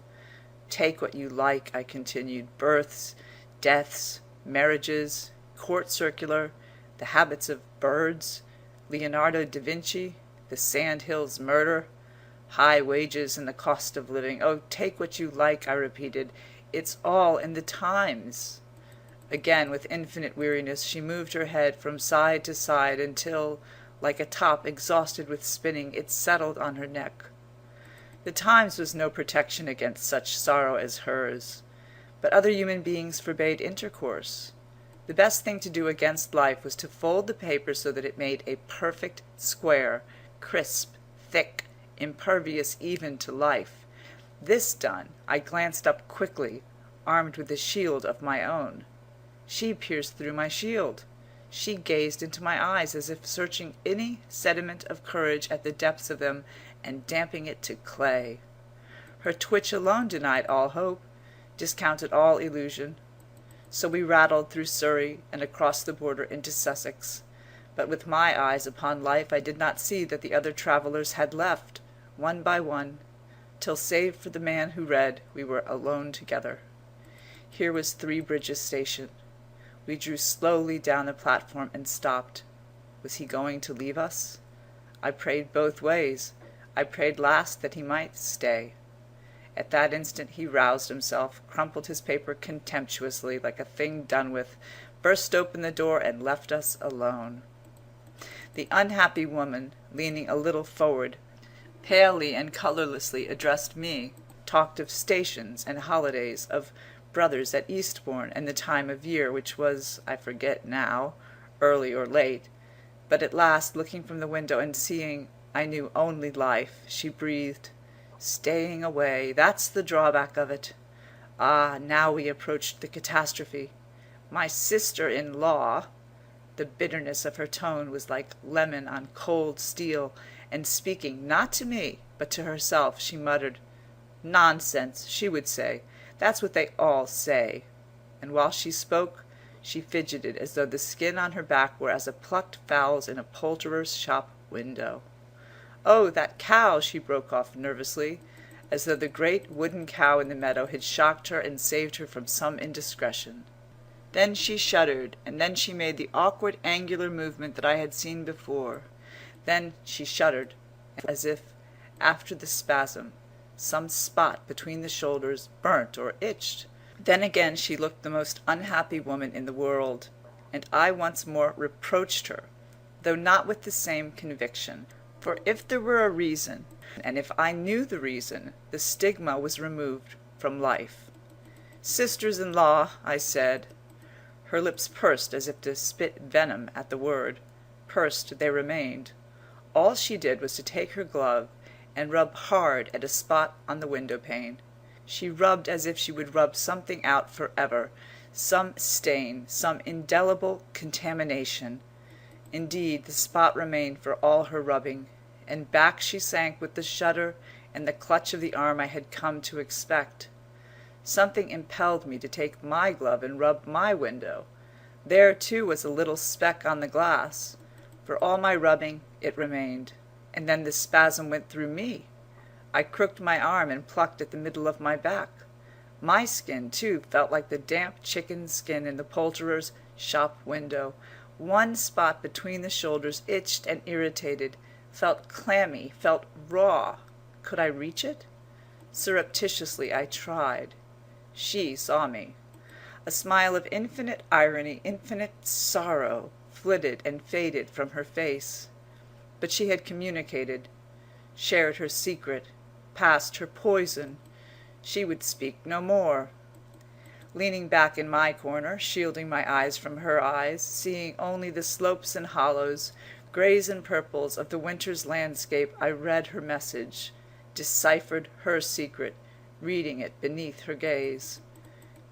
"Take what you like," I continued. "Births, deaths, marriages, court circular, the habits of birds, Leonardo da Vinci, the Sand Hills murder, high wages and the cost of living. Oh, take what you like," I repeated. "It's all in the Times." Again, with infinite weariness, she moved her head from side to side until, like a top exhausted with spinning, it settled on her neck. The Times was no protection against such sorrow as hers, but other human beings forbade intercourse. The best thing to do against life was to fold the paper so that it made a perfect square, crisp, thick, impervious even to life. This done, I glanced up quickly, armed with a shield of my own. She pierced through my shield. She gazed into my eyes as if searching any sediment of courage at the depths of them and damping it to clay. Her twitch alone denied all hope, discounted all illusion. So we rattled through Surrey and across the border into Sussex. But with my eyes upon life I did not see that the other travellers had left, one by one, till save for the man who read, we were alone together. Here was Three Bridges Station. We drew slowly down the platform and stopped. Was he going to leave us? I prayed both ways. I prayed last that he might stay. At that instant he roused himself, crumpled his paper contemptuously like a thing done with, burst open the door, and left us alone. The unhappy woman, leaning a little forward, palely and colourlessly addressed me, talked of stations and holidays, of brothers at Eastbourne, and the time of year, which was, I forget now, early or late. But at last, looking from the window and seeing I knew only life, she breathed, "Staying away, that's the drawback of it." Ah, now we approached the catastrophe. My sister-in-law! The bitterness of her tone was like lemon on cold steel, and speaking not to me, but to herself, she muttered, "Nonsense," she would say. "That's what they all say." And while she spoke, she fidgeted as though the skin on her back were as a plucked fowl's in a poulterer's shop window. "Oh, that cow!" she broke off nervously, as though the great wooden cow in the meadow had shocked her and saved her from some indiscretion. Then she shuddered, and then she made the awkward angular movement that I had seen before. Then she shuddered, as if, after the spasm, some spot between the shoulders burnt or itched. Then again she looked the most unhappy woman in the world, and I once more reproached her, though not with the same conviction. For if there were a reason, and if I knew the reason, the stigma was removed from life. "Sisters-in-law," I said. Her lips pursed as if to spit venom at the word. Pursed they remained. All she did was to take her glove and rub hard at a spot on the window-pane. She rubbed as if she would rub something out forever, some stain, some indelible contamination. Indeed, the spot remained for all her rubbing, and back she sank with the shudder and the clutch of the arm I had come to expect. Something impelled me to take my glove and rub my window. There, too, was a little speck on the glass. For all my rubbing, it remained. And then the spasm went through me. I crooked my arm and plucked at the middle of my back. My skin, too, felt like the damp chicken skin in the poulterer's shop window. One spot between the shoulders itched and irritated, felt clammy, felt raw. Could I reach it? Surreptitiously I tried. She saw me. A smile of infinite irony, infinite sorrow, flitted and faded from her face. But she had communicated, shared her secret, passed her poison. She would speak no more. Leaning back in my corner, shielding my eyes from her eyes, seeing only the slopes and hollows, greys and purples of the winter's landscape, I read her message, deciphered her secret, reading it beneath her gaze.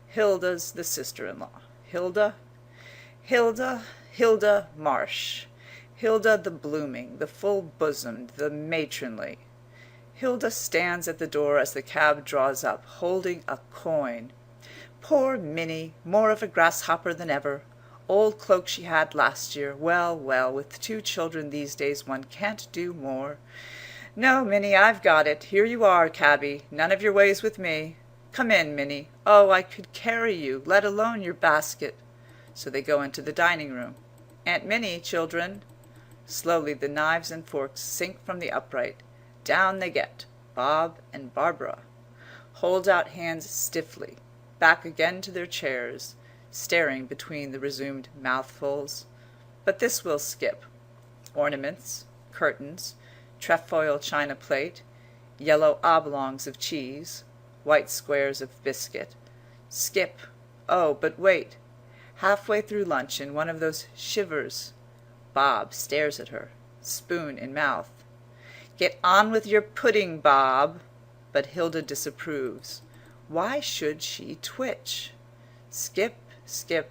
Hilda's the sister-in-law. Hilda Marsh. Hilda the blooming, the full-bosomed, the matronly. Hilda stands at the door as the cab draws up, holding a coin. Poor Minnie, more of a grasshopper than ever. Old cloak she had last year. Well, well, with 2 children these days one can't do more. No, Minnie, I've got it. Here you are, cabby. None of your ways with me. Come in, Minnie. Oh, I could carry you, let alone your basket. So they go into the dining room. Aunt Minnie, children. Slowly the knives and forks sink from the upright. Down they get, Bob and Barbara. Hold out hands stiffly, back again to their chairs, staring between the resumed mouthfuls. But this we'll skip. Ornaments, curtains, trefoil china plate, yellow oblongs of cheese, white squares of biscuit. Skip. Oh, but wait. Halfway through luncheon, one of those shivers. Bob stares at her, spoon in mouth. Get on with your pudding, Bob. But Hilda disapproves. Why should she twitch? Skip, skip,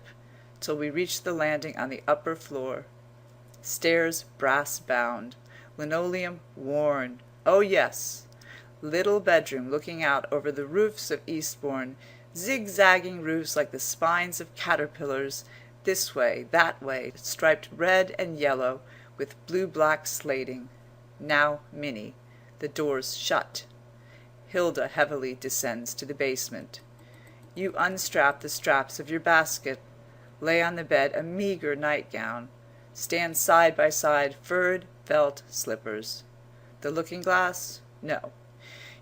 till we reach the landing on the upper floor. Stairs brass-bound, linoleum worn. Oh, yes. Little bedroom looking out over the roofs of Eastbourne, zigzagging roofs like the spines of caterpillars, this way, that way, striped red and yellow with blue-black slating. Now Minnie. The doors shut. Hilda heavily descends to the basement. You unstrap the straps of your basket, lay on the bed a meagre nightgown, stand side by side furred felt slippers. The looking-glass? No.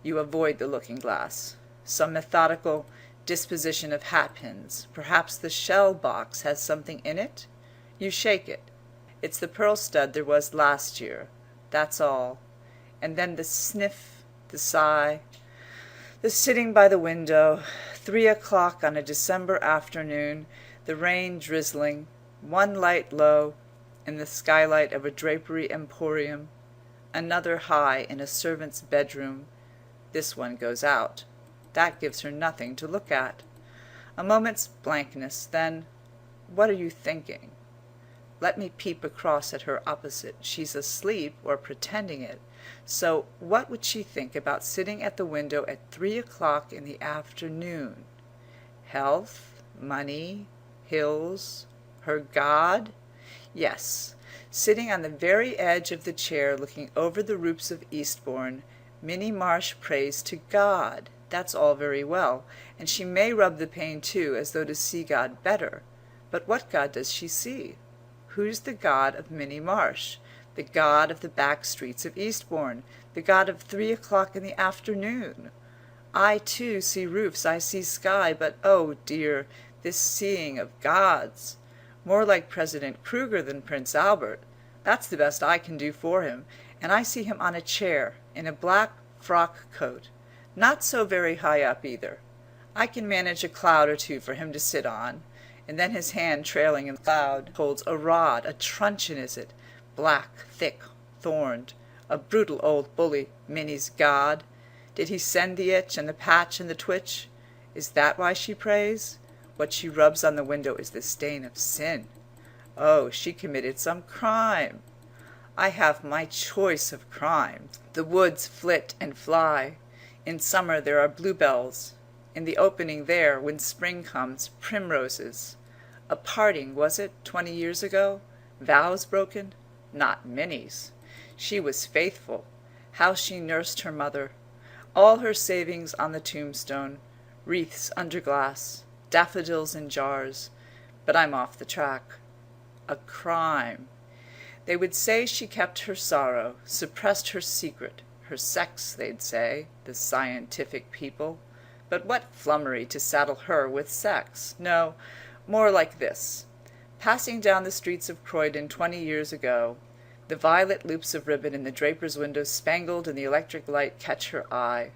You avoid the looking-glass. Some methodical disposition of hat-pins. Perhaps the shell box has something in it? You shake it. It's the pearl stud there was last year. That's all. And then the sniff, the sigh, the sitting by the window, 3 o'clock on a December afternoon, the rain drizzling, one light low in the skylight of a drapery emporium, another high in a servant's bedroom. This one goes out. That gives her nothing to look at. A moment's blankness, then, what are you thinking? Let me peep across at her opposite. She's asleep or pretending it. So what would she think about sitting at the window at 3 o'clock in the afternoon? Health, money, hills, her God? Yes, sitting on the very edge of the chair looking over the roofs of Eastbourne, Minnie Marsh prays to God. That's all very well, and she may rub the pane too, as though to see God better. But what God does she see? Who's the God of Minnie Marsh? the god of the back streets of Eastbourne, the god of 3 o'clock in the afternoon. I, too, see roofs, I see sky, but, oh dear, this seeing of gods! More like President Kruger than Prince Albert. That's the best I can do for him, and I see him on a chair, in a black frock coat. Not so very high up either. I can manage a cloud or two for him to sit on, and then his hand trailing in the cloud holds a rod, a truncheon is it, black, thick, thorned, a brutal old bully, Minnie's God. Did he send the itch and the patch and the twitch? Is that why she prays? What she rubs on the window is the stain of sin. Oh, she committed some crime. I have my choice of crimes. The woods flit and fly. In summer there are bluebells. In the opening there, when spring comes, primroses. A parting, was it, 20 years ago? Vows broken? Not Minnie's. She was faithful. How she nursed her mother. All her savings on the tombstone. Wreaths under glass. Daffodils in jars. But I'm off the track. A crime. They would say she kept her sorrow, suppressed her secret, her sex, they'd say, the scientific people. But what flummery to saddle her with sex! No, more like this. Passing down the streets of Croydon 20 years ago, the violet loops of ribbon in the draper's window spangled in the electric light catch her eye.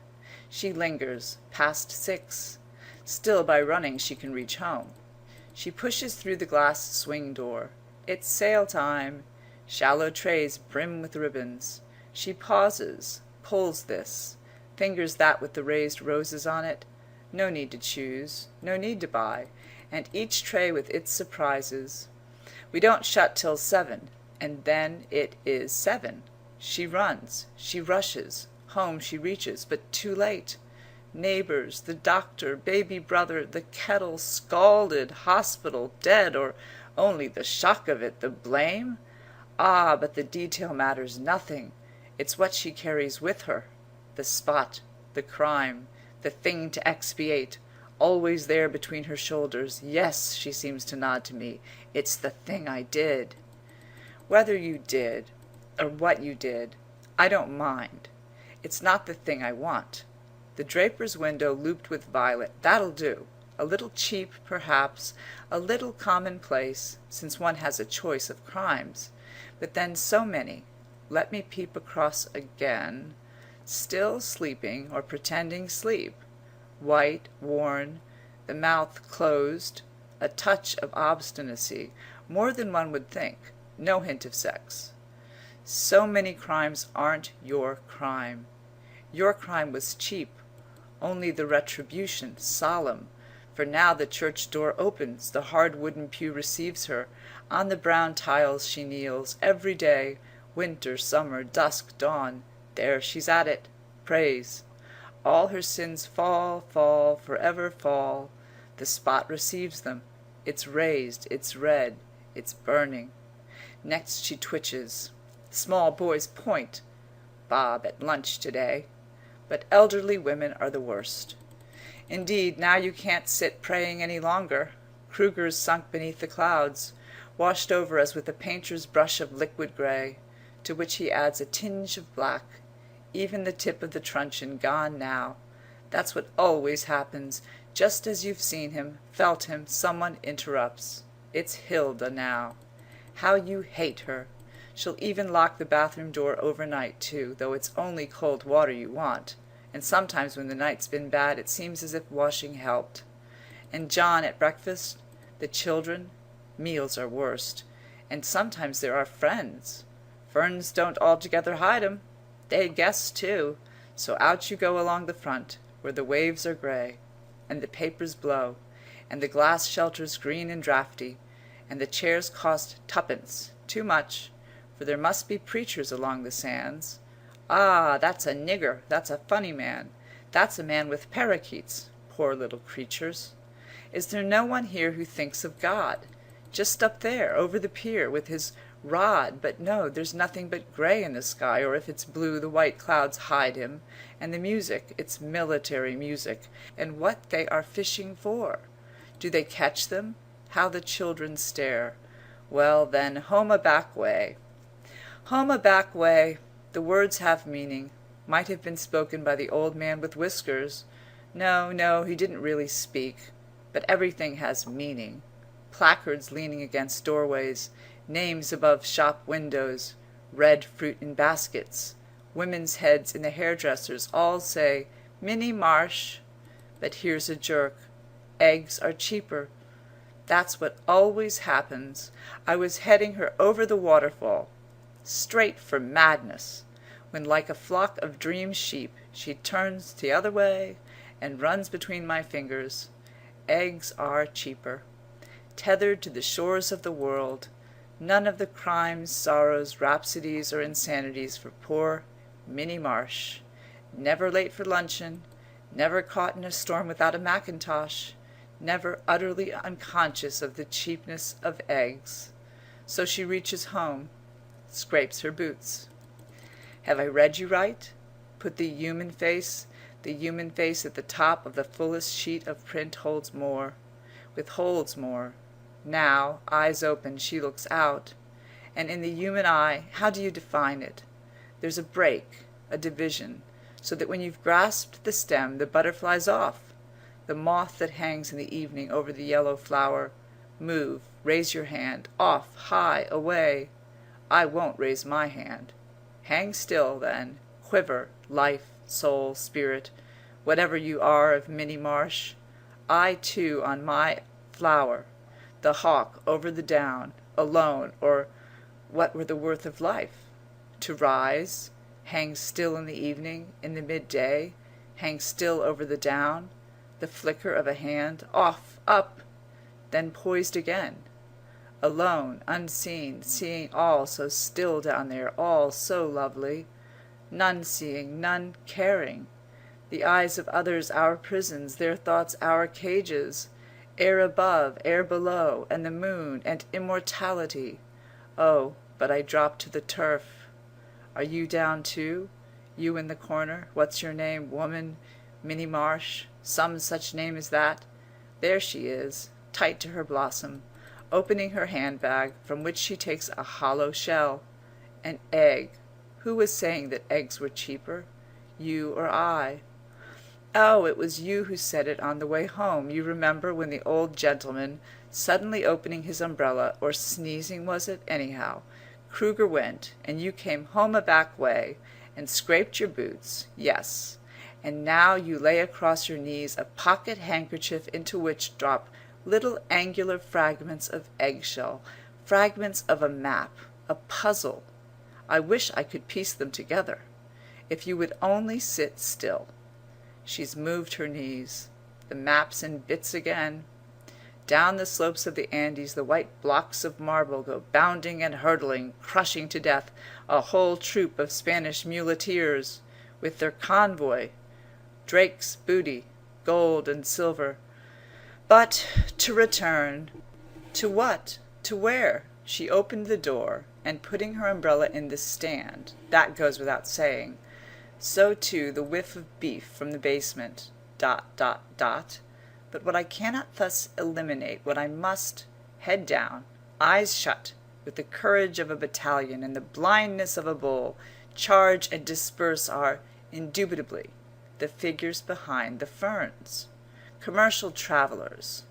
She lingers, past 6. Still by running she can reach home. She pushes through the glass swing door. It's sale time. Shallow trays brim with ribbons. She pauses, pulls this, fingers that with the raised roses on it. No need to choose, no need to buy, and each tray with its surprises. We don't shut till 7, and then it is 7. She runs, she rushes, home she reaches, but too late. Neighbors, the doctor, baby brother, the kettle scalded, hospital, dead, or only the shock of it, the blame? Ah, but the detail matters nothing. It's what she carries with her. The spot, the crime, the thing to expiate, always there between her shoulders. Yes, she seems to nod to me, it's the thing I did. Whether you did, or what you did, I don't mind. It's not the thing I want. The draper's window looped with violet, that'll do. A little cheap, perhaps, a little commonplace, since one has a choice of crimes. But then so many. Let me peep across again. Still sleeping or pretending sleep. White, worn, the mouth closed, a touch of obstinacy, more than one would think, no hint of sex. So many crimes aren't your crime. Your crime was cheap, only the retribution solemn, for now the church door opens, the hard wooden pew receives her, on the brown tiles she kneels, every day, winter, summer, dusk, dawn, there she's at it, praise. All her sins fall, fall, forever fall. The spot receives them. It's raised, it's red, it's burning. Next she twitches. Small boys point. Bob at lunch today. But elderly women are the worst. Indeed, now you can't sit praying any longer. Kruger's sunk beneath the clouds, washed over as with a painter's brush of liquid grey, to which he adds a tinge of black. Even the tip of the truncheon gone now. That's what always happens. Just as you've seen him, felt him, someone interrupts. It's Hilda now. How you hate her. She'll even lock the bathroom door overnight, too, though it's only cold water you want. And sometimes when the night's been bad, it seems as if washing helped. And John at breakfast, the children, meals are worst. And sometimes there are friends. Ferns don't altogether hide 'em. They guess, too. So out you go along the front, where the waves are grey, and the papers blow, and the glass shelters green and draughty, and the chairs cost 2pence, too much, for there must be preachers along the sands. Ah, that's a nigger, that's a funny man, that's a man with parakeets, poor little creatures. Is there no one here who thinks of God? Just up there, over the pier, with his rod, but no, there's nothing but grey in the sky, or if it's blue, the white clouds hide him, and the music, it's military music, and what they are fishing for. Do they catch them? How the children stare. Well, then, home a back way. Home a back way. The words have meaning. Might have been spoken by the old man with whiskers. No, he didn't really speak. But everything has meaning. Placards leaning against doorways, names above shop windows, red fruit in baskets. Women's heads in the hairdressers all say, Minnie Marsh. But here's a jerk. Eggs are cheaper. That's what always happens. I was heading her over the waterfall, straight for madness, when like a flock of dream sheep she turns the other way and runs between my fingers. Eggs are cheaper. Tethered to the shores of the world, none of the crimes, sorrows, rhapsodies, or insanities for poor Minnie Marsh. Never late for luncheon, never caught in a storm without a mackintosh, never utterly unconscious of the cheapness of eggs. So she reaches home, scrapes her boots. Have I read you right? Put the human face at the top of the fullest sheet of print withholds more. Now, eyes open, she looks out. And in the human eye, how do you define it? There's a break, a division, so that when you've grasped the stem, the butterfly's off. The moth that hangs in the evening over the yellow flower. Move, raise your hand, off, high, away. I won't raise my hand. Hang still, then, quiver, life, soul, spirit, whatever you are of Minnie Marsh. I, too, on my flower, the hawk over the down, alone, or what were the worth of life? To rise, hang still in the evening, in the midday, hang still over the down, the flicker of a hand, off, up, then poised again. Alone, unseen, seeing all so still down there, all so lovely. None seeing, none caring. The eyes of others our prisons, their thoughts our cages. Air above, air below, and the moon, and immortality. Oh, but I drop to the turf. Are you down too? You in the corner? What's your name, woman? Minnie Marsh? Some such name as that? There she is, tight to her blossom, opening her handbag, from which she takes a hollow shell. An egg. Who was saying that eggs were cheaper? You or I? Oh, it was you who said it on the way home. You remember when the old gentleman, suddenly opening his umbrella, or sneezing was it, anyhow, Kruger went, and you came home a back way, and scraped your boots, yes. And now you lay across your knees a pocket handkerchief into which drop little angular fragments of eggshell, fragments of a map, a puzzle. I wish I could piece them together. If you would only sit still. She's moved her knees. The map's in bits again. Down the slopes of the Andes the white blocks of marble go bounding and hurtling, crushing to death a whole troop of Spanish muleteers, with their convoy, Drake's booty, gold and silver. But to return. To what? To where? She opened the door, and putting her umbrella in the stand, that goes without saying, so too the whiff of beef from the basement, ... But what I cannot thus eliminate, what I must, head down, eyes shut, with the courage of a battalion and the blindness of a bull, charge and disperse are, indubitably, the figures behind the ferns. Commercial travellers.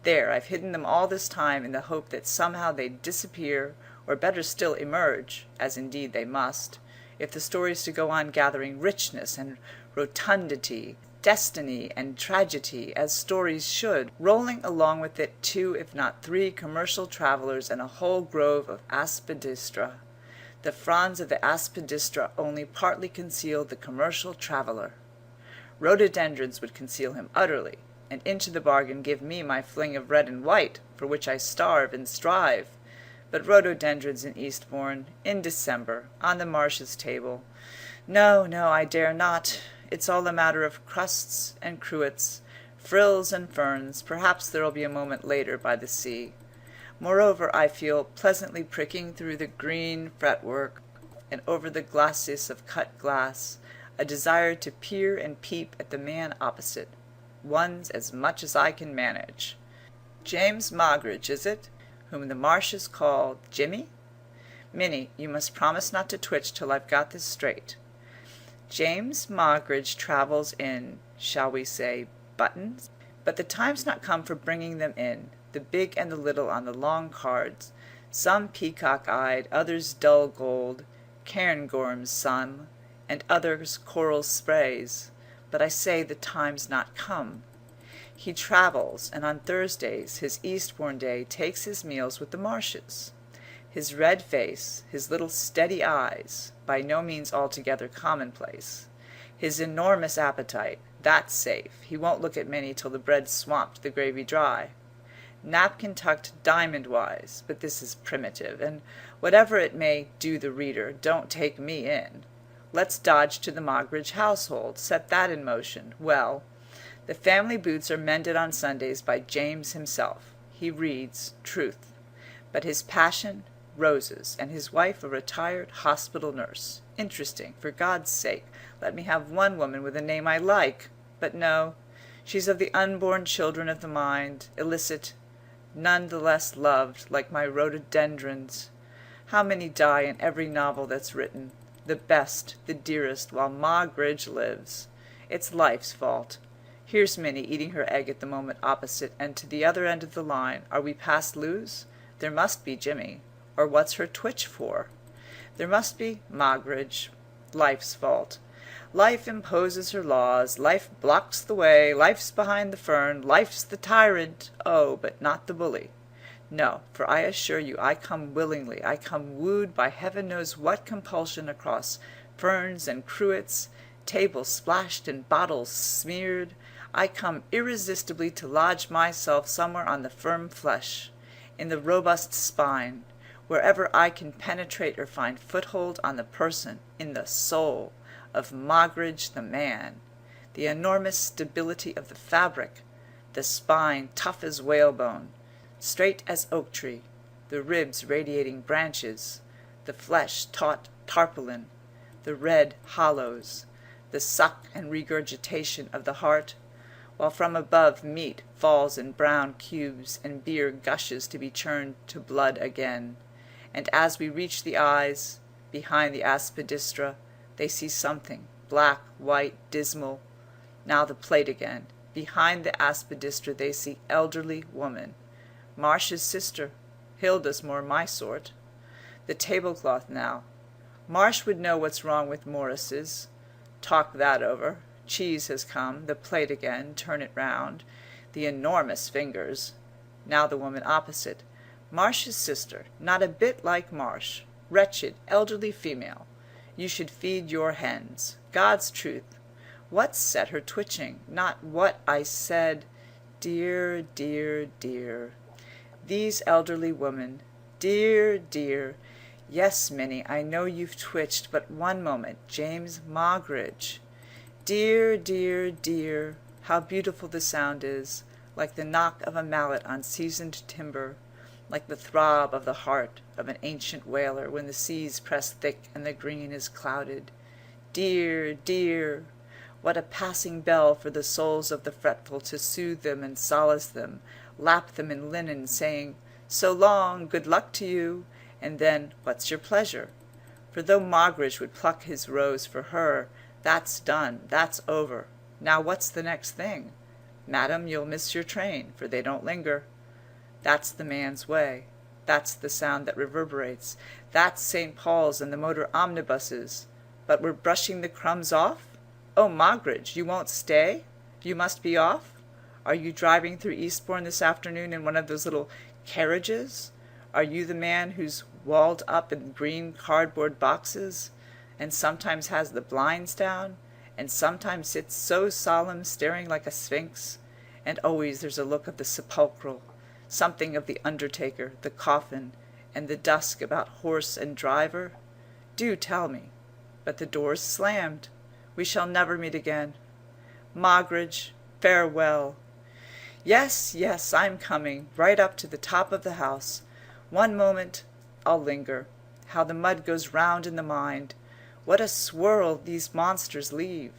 There, I've hidden them all this time in the hope that somehow they'd disappear, or better still emerge, as indeed they must, if the story's to go on gathering richness and rotundity, destiny and tragedy, as stories should, rolling along with it 2, if not 3, commercial travellers and a whole grove of aspidistra. The fronds of the aspidistra only partly conceal the commercial traveller. Rhododendrons would conceal him utterly, and into the bargain give me my fling of red and white, for which I starve and strive. But rhododendrons in Eastbourne, in December, on the Marshes' table. No, I dare not. It's all a matter of crusts and cruets, frills and ferns. Perhaps there'll be a moment later by the sea. Moreover, I feel, pleasantly pricking through the green fretwork and over the glacis of cut glass, a desire to peer and peep at the man opposite. One's as much as I can manage. James Moggridge, is it? Whom the Marshes call Jimmy? Minnie, you must promise not to twitch till I've got this straight. James Moggridge travels in, shall we say, buttons? But the time's not come for bringing them in, the big and the little on the long cards, some peacock-eyed, others dull gold, cairngorms some, and others coral sprays. But I say the time's not come. He travels, and on Thursdays, his Eastbourne day, takes his meals with the Marshes. His red face, his little steady eyes, by no means altogether commonplace. His enormous appetite, that's safe. He won't look at Minnie till the bread's swamped, the gravy dry. Napkin tucked diamond-wise, but this is primitive, and whatever it may do the reader, don't take me in. Let's dodge to the Moggridge household, set that in motion. Well, the family boots are mended on Sundays by James himself. He reads truth, but his passion, roses, and his wife a retired hospital nurse. Interesting, for God's sake, let me have one woman with a name I like. But no, she's of the unborn children of the mind, illicit, none the less loved, like my rhododendrons. How many die in every novel that's written, the best, the dearest, while Moggridge lives. It's life's fault. Here's Minnie eating her egg at the moment opposite, and to the other end of the line. Are we past Lewes? There must be Jimmy. Or what's her twitch for? There must be Moggridge. Life's fault. Life imposes her laws, life blocks the way, life's behind the fern, life's the tyrant, oh, but not the bully. No, for I assure you I come willingly, I come wooed by heaven knows what compulsion across ferns and cruets, tables splashed and bottles smeared. I come irresistibly to lodge myself somewhere on the firm flesh, in the robust spine, wherever I can penetrate or find foothold on the person, in the soul, of Moggridge the man, the enormous stability of the fabric, the spine tough as whalebone, straight as oak tree, the ribs radiating branches, the flesh taut tarpaulin, the red hollows, the suck and regurgitation of the heart, while from above meat falls in brown cubes and beer gushes to be churned to blood again. And as we reach the eyes, behind the aspidistra, they see something, black, white, dismal. Now the plate again. Behind the aspidistra they see elderly woman. Marsh's sister. Hilda's more my sort. The tablecloth now. Marsh would know what's wrong with Morris's. Talk that over. Cheese has come. The plate again. Turn it round. The enormous fingers. Now the woman opposite. Marsh's sister. Not a bit like Marsh. Wretched, elderly female. You should feed your hens. God's truth. What set her twitching? Not what I said. Dear, dear, dear. These elderly women. Dear, dear. Yes, Minnie, I know you've twitched, but one moment. James Moggridge. Dear, dear, dear. How beautiful the sound is, like the knock of a mallet on seasoned timber, like the throb of the heart of an ancient whaler when the seas press thick and the green is clouded. Dear, dear, what a passing bell for the souls of the fretful to soothe them and solace them, lap them in linen, saying, "So long, good luck to you," and then, "What's your pleasure?" For though Moggridge would pluck his rose for her, that's done, that's over. Now what's the next thing? "Madam, you'll miss your train," for they don't linger. That's the man's way. That's the sound that reverberates. That's St. Paul's and the motor omnibuses. But we're brushing the crumbs off? Oh, Moggridge, you won't stay? You must be off? Are you driving through Eastbourne this afternoon in one of those little carriages? Are you the man who's walled up in green cardboard boxes, and sometimes has the blinds down, and sometimes sits so solemn staring like a sphinx, and always there's a look of the sepulchral, something of the undertaker, the coffin, and the dusk about horse and driver? Do tell me. But the door's slammed. We shall never meet again. Moggridge, farewell. Yes, yes, I'm coming, right up to the top of the house. One moment, I'll linger. How the mud goes round in the mind. What a swirl these monsters leave.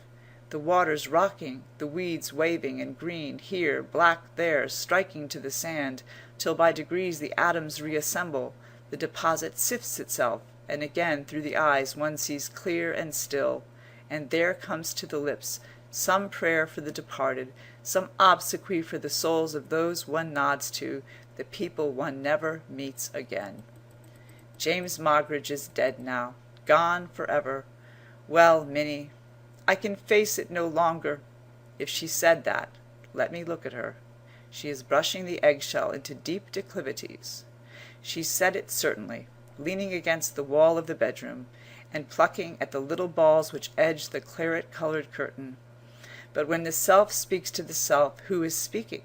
The waters rocking, the weeds waving and green, here, black there, striking to the sand, till by degrees the atoms reassemble, The deposit sifts itself, and again through the eyes one sees clear and still, and there comes to the lips some prayer for the departed, some obsequy for the souls of those one nods to, the people one never meets again. James Moggridge is dead now, gone forever. Well, Minnie, I can face it no longer. If she said that, let me look at her. She is brushing the eggshell into deep declivities. She said it certainly, leaning against the wall of the bedroom, and plucking at the little balls which edge the claret-coloured curtain. But when the self speaks to the self, who is speaking?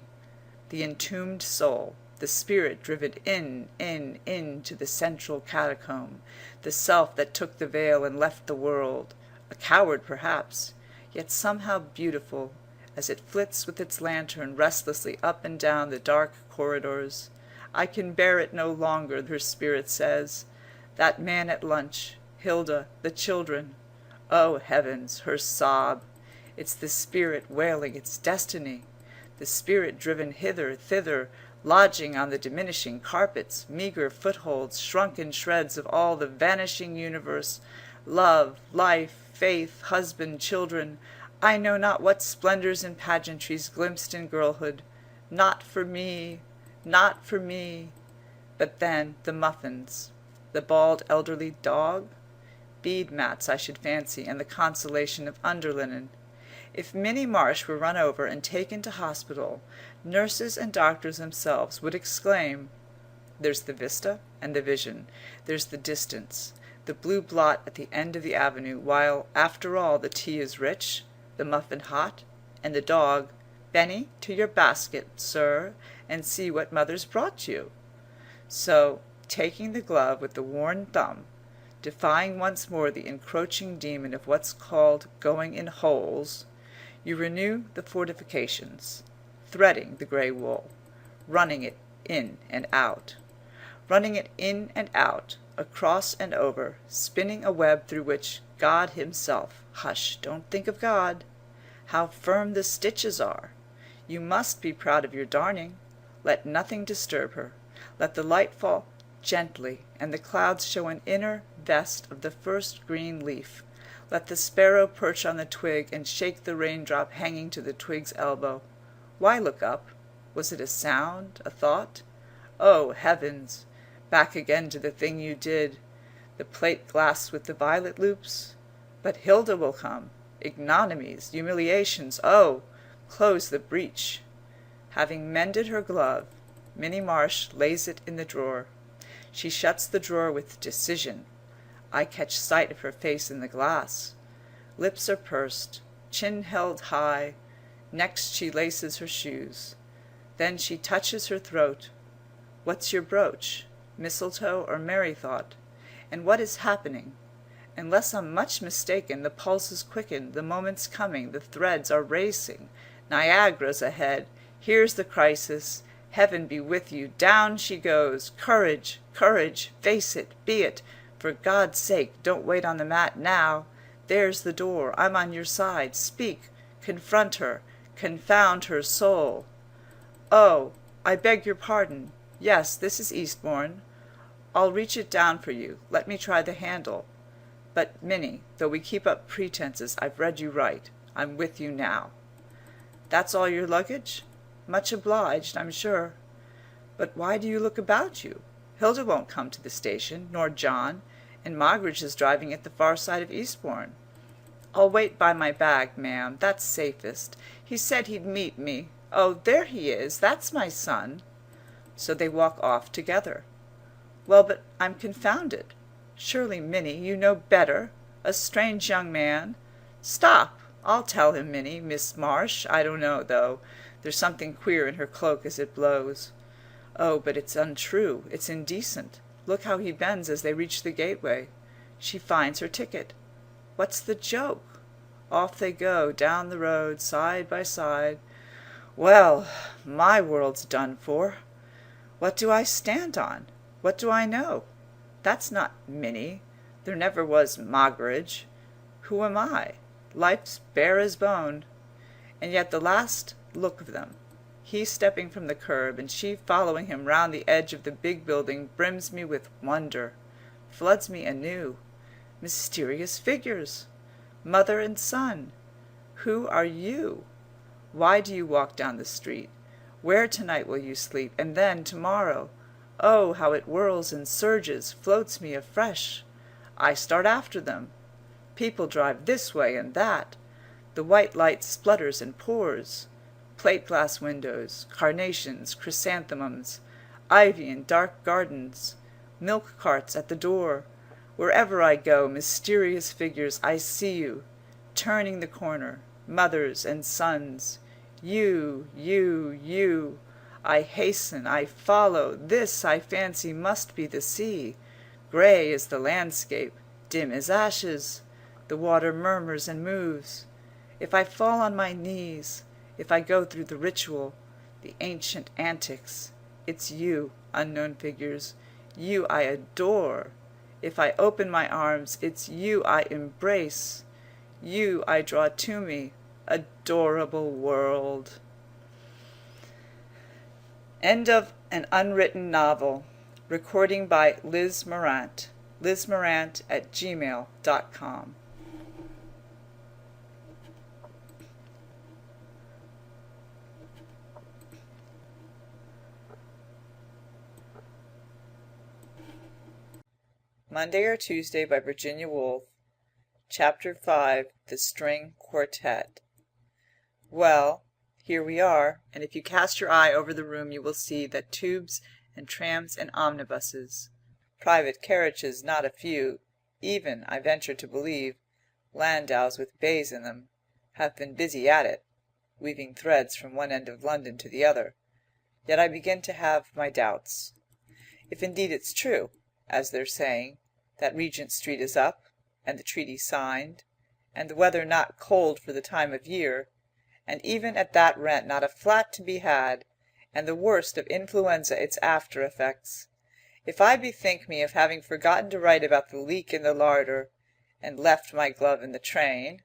The entombed soul, the spirit driven in to the central catacomb, the self that took the veil and left the world, a coward perhaps, yet somehow beautiful, as it flits with its lantern restlessly up and down the dark corridors. I can bear it no longer, her spirit says. That man at lunch, Hilda, the children. Oh, heavens, her sob. It's the spirit wailing its destiny, the spirit driven hither, thither, lodging on the diminishing carpets, meagre footholds, shrunken shreds of all the vanishing universe, love, life, faith, husband, children, I know not what splendours and pageantries glimpsed in girlhood. Not for me, not for me. But then the muffins, the bald elderly dog, bead mats, I should fancy, and the consolation of underlinen. If Minnie Marsh were run over and taken to hospital, nurses and doctors themselves would exclaim, "There's the vista and the vision, there's the distance, the blue blot at the end of the avenue, while, after all, the tea is rich, the muffin hot, and the dog, 'Benny, to your basket, sir, and see what mother's brought you.'" So, taking the glove with the worn thumb, defying once more the encroaching demon of what's called going in holes, you renew the fortifications, threading the grey wool, running it in and out, across and over, spinning a web through which God himself, hush, don't think of God, how firm the stitches are. You must be proud of your darning. Let nothing disturb her. Let the light fall gently, and the clouds show an inner vest of the first green leaf. Let the sparrow perch on the twig and shake the raindrop hanging to the twig's elbow. Why look up? Was it a sound, a thought? Oh, heavens! Back again to the thing you did. The plate glass with the violet loops? But Hilda will come. Ignominies, humiliations, oh! Close the breach. Having mended her glove, Minnie Marsh lays it in the drawer. She shuts the drawer with decision. I catch sight of her face in the glass. Lips are pursed, chin held high. Next she laces her shoes. Then she touches her throat. What's your brooch? Mistletoe or merrythought? And what is happening? Unless I'm much mistaken, the pulses quicken, the moment's coming, the threads are racing. Niagara's ahead. Here's the crisis. Heaven be with you. Down she goes. Courage, courage. Face it. Be it. For God's sake, don't wait on the mat now. There's the door. I'm on your side. Speak. Confront her. Confound her soul. Oh, I beg your pardon. Yes, this is Eastbourne. I'll reach it down for you. Let me try the handle. But, Minnie, though we keep up pretenses, I've read you right. I'm with you now. That's all your luggage? Much obliged, I'm sure. But why do you look about you? Hilda won't come to the station, nor John, and Moggridge is driving at the far side of Eastbourne. I'll wait by my bag, ma'am. That's safest. He said he'd meet me. Oh, there he is. That's my son. So they walk off together. Well, but I'm confounded. Surely, Minnie, you know better. A strange young man. Stop! I'll tell him, Minnie. Miss Marsh, I don't know, though. There's something queer in her cloak as it blows. Oh, but it's untrue. It's indecent. Look how he bends as they reach the gateway. She finds her ticket. What's the joke? Off they go, down the road, side by side. Well, my world's done for. What do I stand on? What do I know? That's not Minnie. There never was Moggridge. Who am I? Life's bare as bone. And yet the last look of them. He stepping from the curb and she following him round the edge of the big building brims me with wonder, floods me anew. Mysterious figures! Mother and son! Who are you? Why do you walk down the street? Where tonight will you sleep? And then tomorrow? Oh, how it whirls and surges, floats me afresh. I start after them. People drive this way and that. The white light splutters and pours. Plate glass windows, carnations, chrysanthemums, ivy in dark gardens, milk carts at the door. Wherever I go, mysterious figures, I see you, turning the corner, mothers and sons. You, you, you. I hasten, I follow. This, I fancy, must be the sea. Grey is the landscape, dim as ashes. The water murmurs and moves. If I fall on my knees, if I go through the ritual, the ancient antics, it's you, unknown figures, you I adore. If I open my arms, it's you I embrace, you I draw to me. Adorable world. End of An Unwritten Novel. Recording by Liz Morant. lizmorant@gmail.com. Monday or Tuesday by Virginia Woolf. Chapter 5. The String Quartet. Well, here we are, and if you cast your eye over the room you will see that tubes and trams and omnibuses, private carriages not a few, even, I venture to believe, landaus with bays in them, have been busy at it, weaving threads from one end of London to the other. Yet I begin to have my doubts. If indeed it's true, as they're saying, that Regent Street is up, and the treaty signed, and the weather not cold for the time of year, and even at that rent not a flat to be had, and the worst of influenza its after effects, if I bethink me of having forgotten to write about the leak in the larder, and left my glove in the train,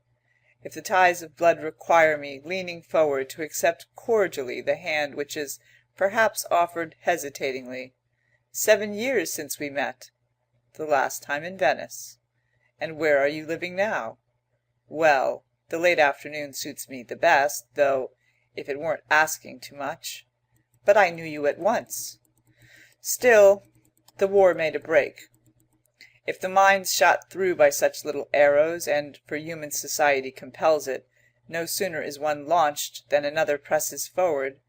if the ties of blood require me, leaning forward, to accept cordially the hand which is perhaps offered hesitatingly, 7 years since we met, the last time in Venice. And where are you living now? Well, the late afternoon suits me the best, though if it weren't asking too much. But I knew you at once. Still, the war made a break. If the mind's shot through by such little arrows, and for human society compels it, no sooner is one launched than another presses forward,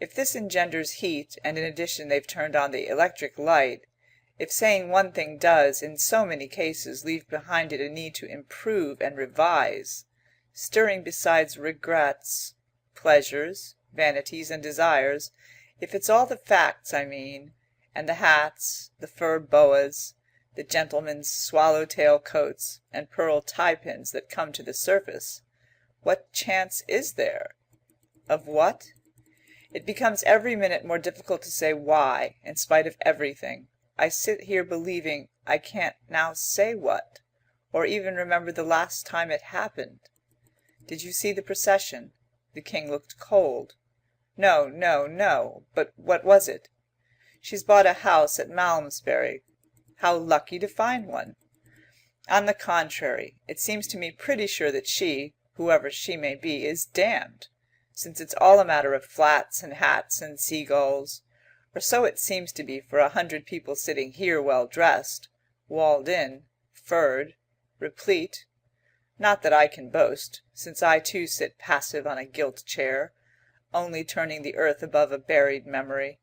if this engenders heat, and in addition they've turned on the electric light, if saying one thing does, in so many cases, leave behind it a need to improve and revise, stirring besides regrets, pleasures, vanities, and desires, if it's all the facts, I mean, and the hats, the fur boas, the gentlemen's swallow-tail coats, and pearl tie-pins that come to the surface, what chance is there? Of what? It becomes every minute more difficult to say why, in spite of everything. I sit here believing I can't now say what, or even remember the last time it happened. Did you see the procession? The king looked cold. No, no, no, but what was it? She's bought a house at Malmesbury. How lucky to find one! On the contrary, it seems to me pretty sure that she, whoever she may be, is damned, since it's all a matter of flats and hats and seagulls, or so it seems to be for 100 people sitting here well dressed, walled in, furred, replete. Not that I can boast, since I too sit passive on a gilt chair, only turning the earth above a buried memory,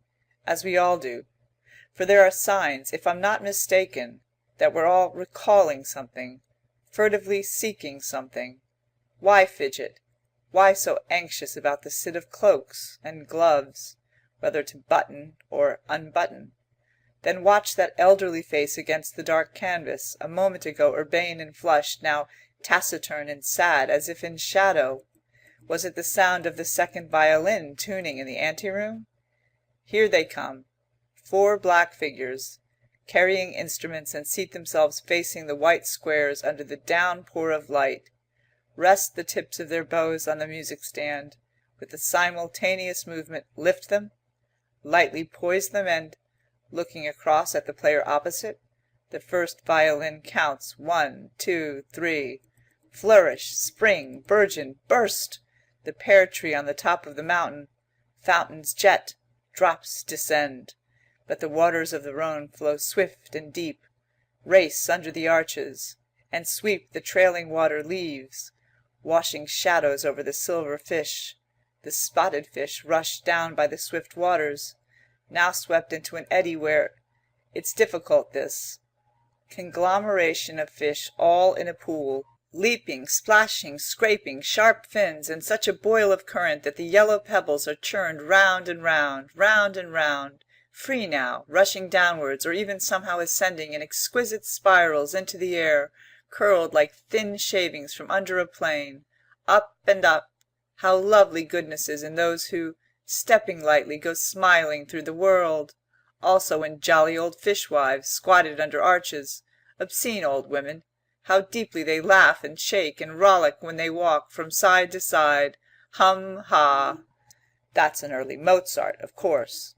as we all do, for there are signs, if I'm not mistaken, that we're all recalling something, furtively seeking something. Why fidget? Why so anxious about the sit of cloaks and gloves, whether to button or unbutton? Then watch that elderly face against the dark canvas, a moment ago urbane and flushed, now taciturn and sad, as if in shadow. Was it the sound of the second violin tuning in the anteroom? Here they come, 4 black figures, carrying instruments, and seat themselves facing the white squares under the downpour of light, rest the tips of their bows on the music stand, with a simultaneous movement, lift them, lightly poise them, and, looking across at the player opposite, the first violin counts 1, 2, 3, flourish, spring, burgeon, burst, the pear tree on the top of the mountain, fountains jet, drops descend, but the waters of the Rhone flow swift and deep, race under the arches, and sweep the trailing water leaves, washing shadows over the silver fish. The spotted fish rush down by the swift waters, now swept into an eddy where, it's difficult this, conglomeration of fish all in a pool, leaping, splashing, scraping, sharp fins, and such a boil of current that the yellow pebbles are churned round and round, round and round, free now, rushing downwards, or even somehow ascending in exquisite spirals into the air, curled like thin shavings from under a plane, up and up. How lovely goodness is in those who, stepping lightly, go smiling through the world. Also in jolly old fishwives, squatted under arches, obscene old women, how deeply they laugh and shake and rollick when they walk from side to side. Hum, ha! That's an early Mozart, of course.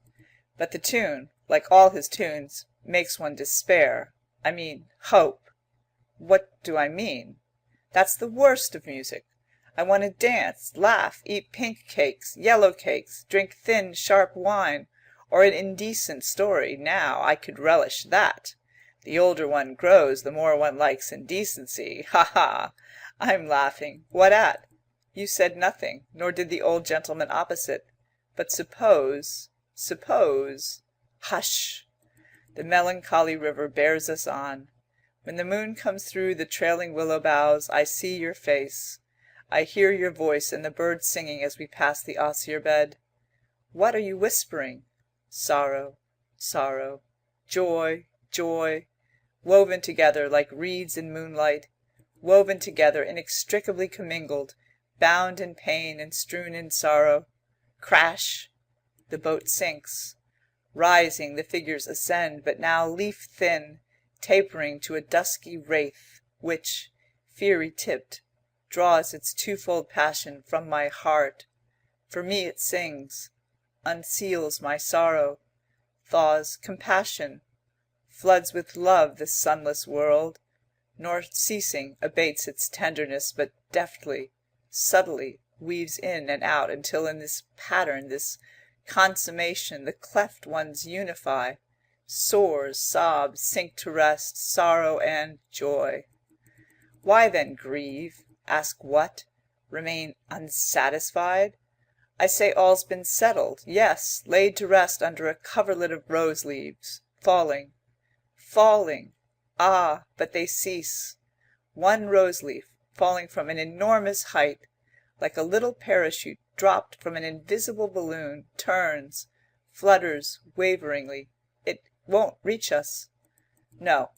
But the tune, like all his tunes, makes one despair. I mean, hope. What do I mean? That's the worst of music. I want to dance, laugh, eat pink cakes, yellow cakes, drink thin, sharp wine, or an indecent story. Now I could relish that. The older one grows, the more one likes indecency. Ha ha! I'm laughing. What at? You said nothing, nor did the old gentleman opposite. But suppose... Hush! The melancholy river bears us on. When the moon comes through the trailing willow boughs, I see your face. I hear your voice and the birds singing as we pass the osier bed. What are you whispering? Sorrow, sorrow, joy, joy, woven together like reeds in moonlight, woven together, inextricably commingled, bound in pain and strewn in sorrow. Crash! The boat sinks. Rising, the figures ascend, but now leaf-thin, tapering to a dusky wraith, which, fiery-tipped, draws its twofold passion from my heart. For me it sings, unseals my sorrow, thaws compassion, floods with love the sunless world, nor ceasing abates its tenderness, but deftly, subtly weaves in and out until in this pattern, this consummation, the cleft ones unify, soars, sobs, sink to rest, sorrow and joy. Why then grieve? Ask what? Remain unsatisfied? I say all's been settled, yes, laid to rest under a coverlet of rose leaves, falling, falling. Ah, but they cease. One rose leaf, falling from an enormous height, like a little parachute dropped from an invisible balloon, turns, flutters waveringly. It won't reach us. No,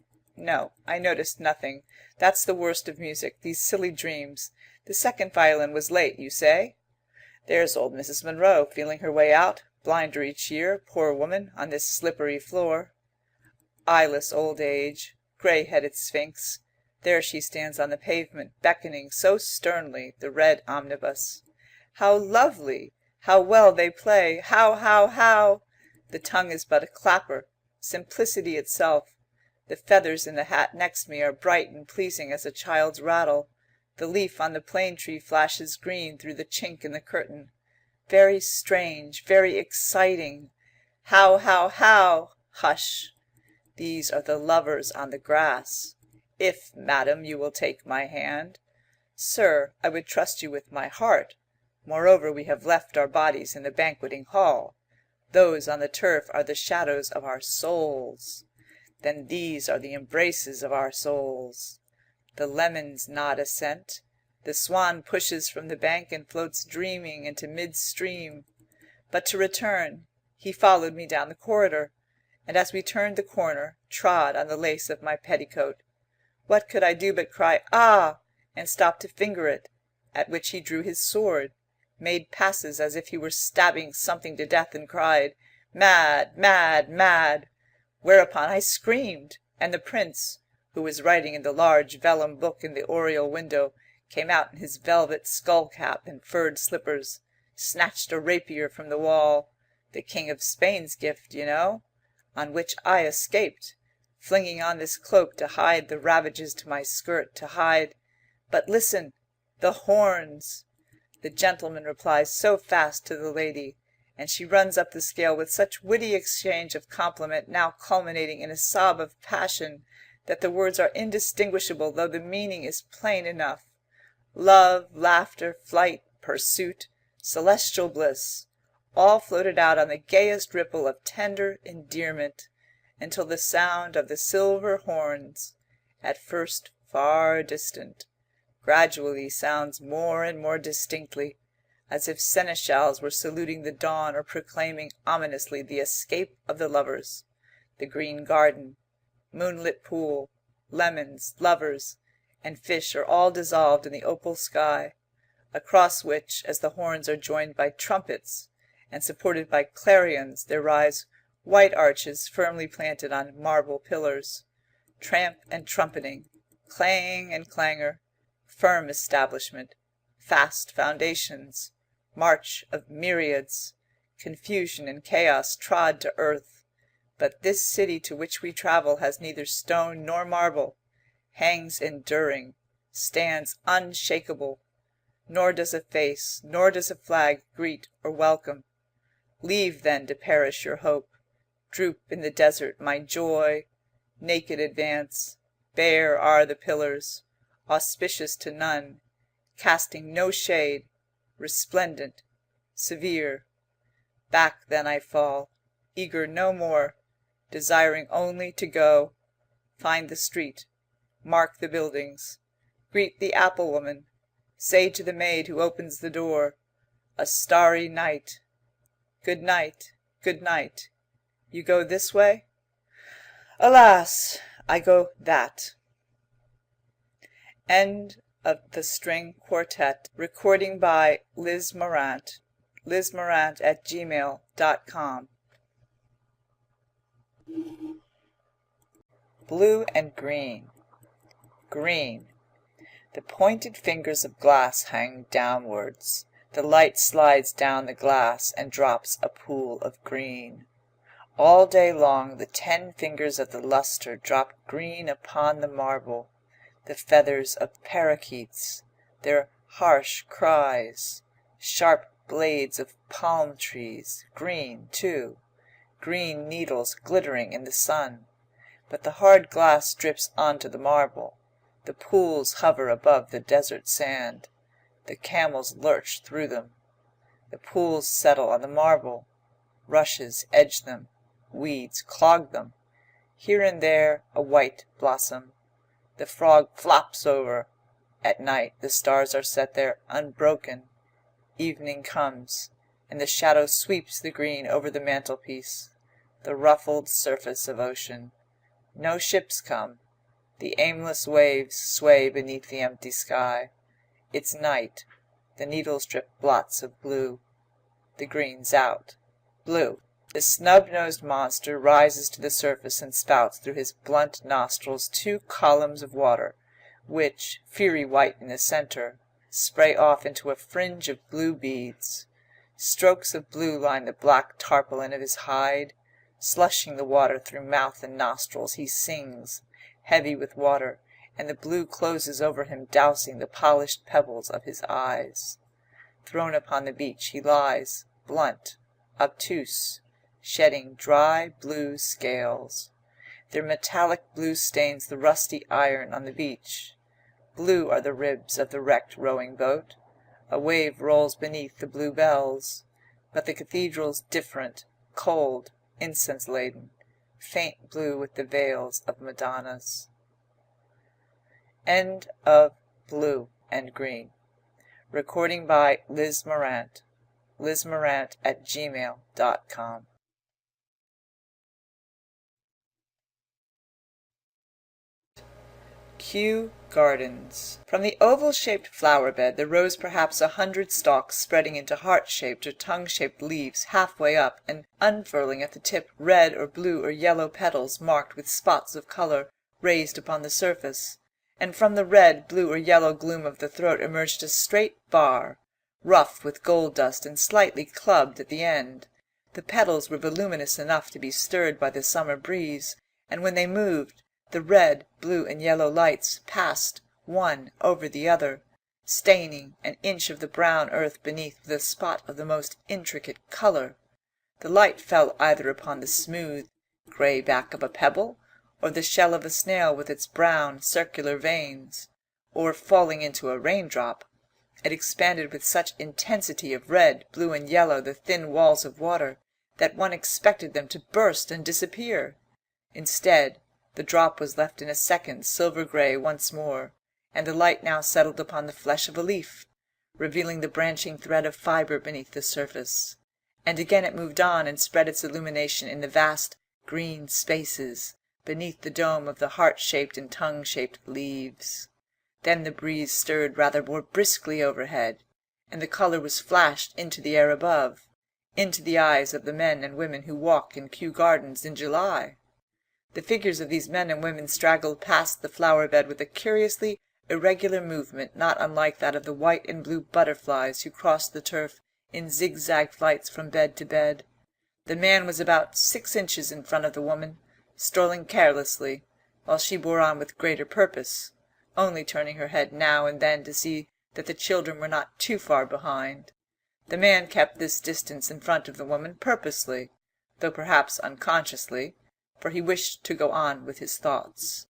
I noticed nothing. That's the worst of music, these silly dreams. The second violin was late, you say? There's old Mrs. Munro, feeling her way out, blinder each year, poor woman, on this slippery floor. Eyeless old age, grey-headed sphinx. There she stands on the pavement, beckoning so sternly, the red omnibus. How lovely! How well they play! How! The tongue is but a clapper, simplicity itself. The feathers in the hat next me are bright and pleasing as a child's rattle. The leaf on the plane tree flashes green through the chink in the curtain. Very strange, very exciting. How! Hush! These are the lovers on the grass. If, madam, you will take my hand. Sir, I would trust you with my heart. Moreover, we have left our bodies in the banqueting hall. Those on the turf are the shadows of our souls. Then these are the embraces of our souls. The lemons nod assent. The swan pushes from the bank and floats dreaming into mid-stream. But to return, he followed me down the corridor, and as we turned the corner, trod on the lace of my petticoat. What could I do but cry, "Ah!" and stop to finger it, at which he drew his sword, made passes as if he were stabbing something to death, and cried, "Mad, mad, mad!" Whereupon I screamed, and the prince, who was writing in the large vellum book in the oriel window, came out in his velvet skull-cap and furred slippers, snatched a rapier from the wall, the King of Spain's gift, you know, on which I escaped, flinging on this cloak to hide the ravages to my skirt, to hide... But listen! The horns! The gentleman replies so fast to the lady, and she runs up the scale with such witty exchange of compliment, now culminating in a sob of passion, that the words are indistinguishable, though the meaning is plain enough. Love, laughter, flight, pursuit, celestial bliss, all floated out on the gayest ripple of tender endearment, until the sound of the silver horns, at first far distant, gradually sounds more and more distinctly, as if seneschals were saluting the dawn or proclaiming ominously the escape of the lovers. The green garden, moonlit pool, lemons, lovers, and fish are all dissolved in the opal sky, across which, as the horns are joined by trumpets and supported by clarions, there rise white arches firmly planted on marble pillars. Tramp and trumpeting, clang and clangor, firm establishment, fast foundations, march of myriads, confusion and chaos trod to earth. But this city to which we travel has neither stone nor marble, hangs enduring, stands unshakable, nor does a face, nor does a flag greet or welcome. Leave then to perish your hope, droop in the desert my joy, naked advance, bare are the pillars, auspicious to none, casting no shade, resplendent, severe. Back then I fall, eager no more, desiring only to go, find the street, mark the buildings, greet the apple woman, say to the maid who opens the door, a starry night, good night, good night. You go this way? Alas, I go that. End of the String Quartet. Recording by Liz Morant. lizmorant@gmail.com. Blue and green. Green. The pointed fingers of glass hang downwards. The light slides down the glass and drops a pool of green. All day long the 10 fingers of the lustre drop green upon the marble, the feathers of parakeets, their harsh cries, sharp blades of palm trees, green too, green needles glittering in the sun. But the hard glass drips onto the marble, the pools hover above the desert sand, the camels lurch through them, the pools settle on the marble, rushes edge them, weeds clog them, here and there a white blossom. The frog flops over. At night the stars are set there unbroken. Evening comes, and the shadow sweeps the green over the mantelpiece, the ruffled surface of ocean. No ships come. The aimless waves sway beneath the empty sky. It's night. The needles drip blots of blue. The green's out. Blue. The snub-nosed monster rises to the surface and spouts through his blunt nostrils 2 columns of water, which, fiery white in the centre, spray off into a fringe of blue beads. Strokes of blue line the black tarpaulin of his hide. Slushing the water through mouth and nostrils, he sings, heavy with water, and the blue closes over him, dousing the polished pebbles of his eyes. Thrown upon the beach he lies, blunt, obtuse, shedding dry blue scales. Their metallic blue stains the rusty iron on the beach. Blue are the ribs of the wrecked rowing boat. A wave rolls beneath the blue bells. But the cathedral's different, cold, incense-laden, faint blue with the veils of Madonnas. End of Blue and Green. Recording by Liz Morant. lizmorant@gmail.com. Kew Gardens. From the oval-shaped flower-bed there rose perhaps 100 stalks spreading into heart-shaped or tongue-shaped leaves half-way up and unfurling at the tip red or blue or yellow petals marked with spots of colour raised upon the surface, and from the red, blue or yellow gloom of the throat emerged a straight bar, rough with gold dust and slightly clubbed at the end. The petals were voluminous enough to be stirred by the summer breeze, and when they moved, the red, blue, and yellow lights passed one over the other, staining an inch of the brown earth beneath with a spot of the most intricate colour. The light fell either upon the smooth, grey back of a pebble, or the shell of a snail with its brown, circular veins, or, falling into a raindrop, it expanded with such intensity of red, blue, and yellow the thin walls of water, that one expected them to burst and disappear. Instead, the drop was left in a second silver-grey once more, and the light now settled upon the flesh of a leaf, revealing the branching thread of fibre beneath the surface. And again it moved on and spread its illumination in the vast green spaces beneath the dome of the heart-shaped and tongue-shaped leaves. Then the breeze stirred rather more briskly overhead, and the colour was flashed into the air above, into the eyes of the men and women who walk in Kew Gardens in July. The figures of these men and women straggled past the flower-bed with a curiously irregular movement not unlike that of the white and blue butterflies who cross the turf in zigzag flights from bed to bed. The man was about 6 inches in front of the woman, strolling carelessly, while she bore on with greater purpose, only turning her head now and then to see that the children were not too far behind. The man kept this distance in front of the woman purposely, though perhaps unconsciously, for he wished to go on with his thoughts.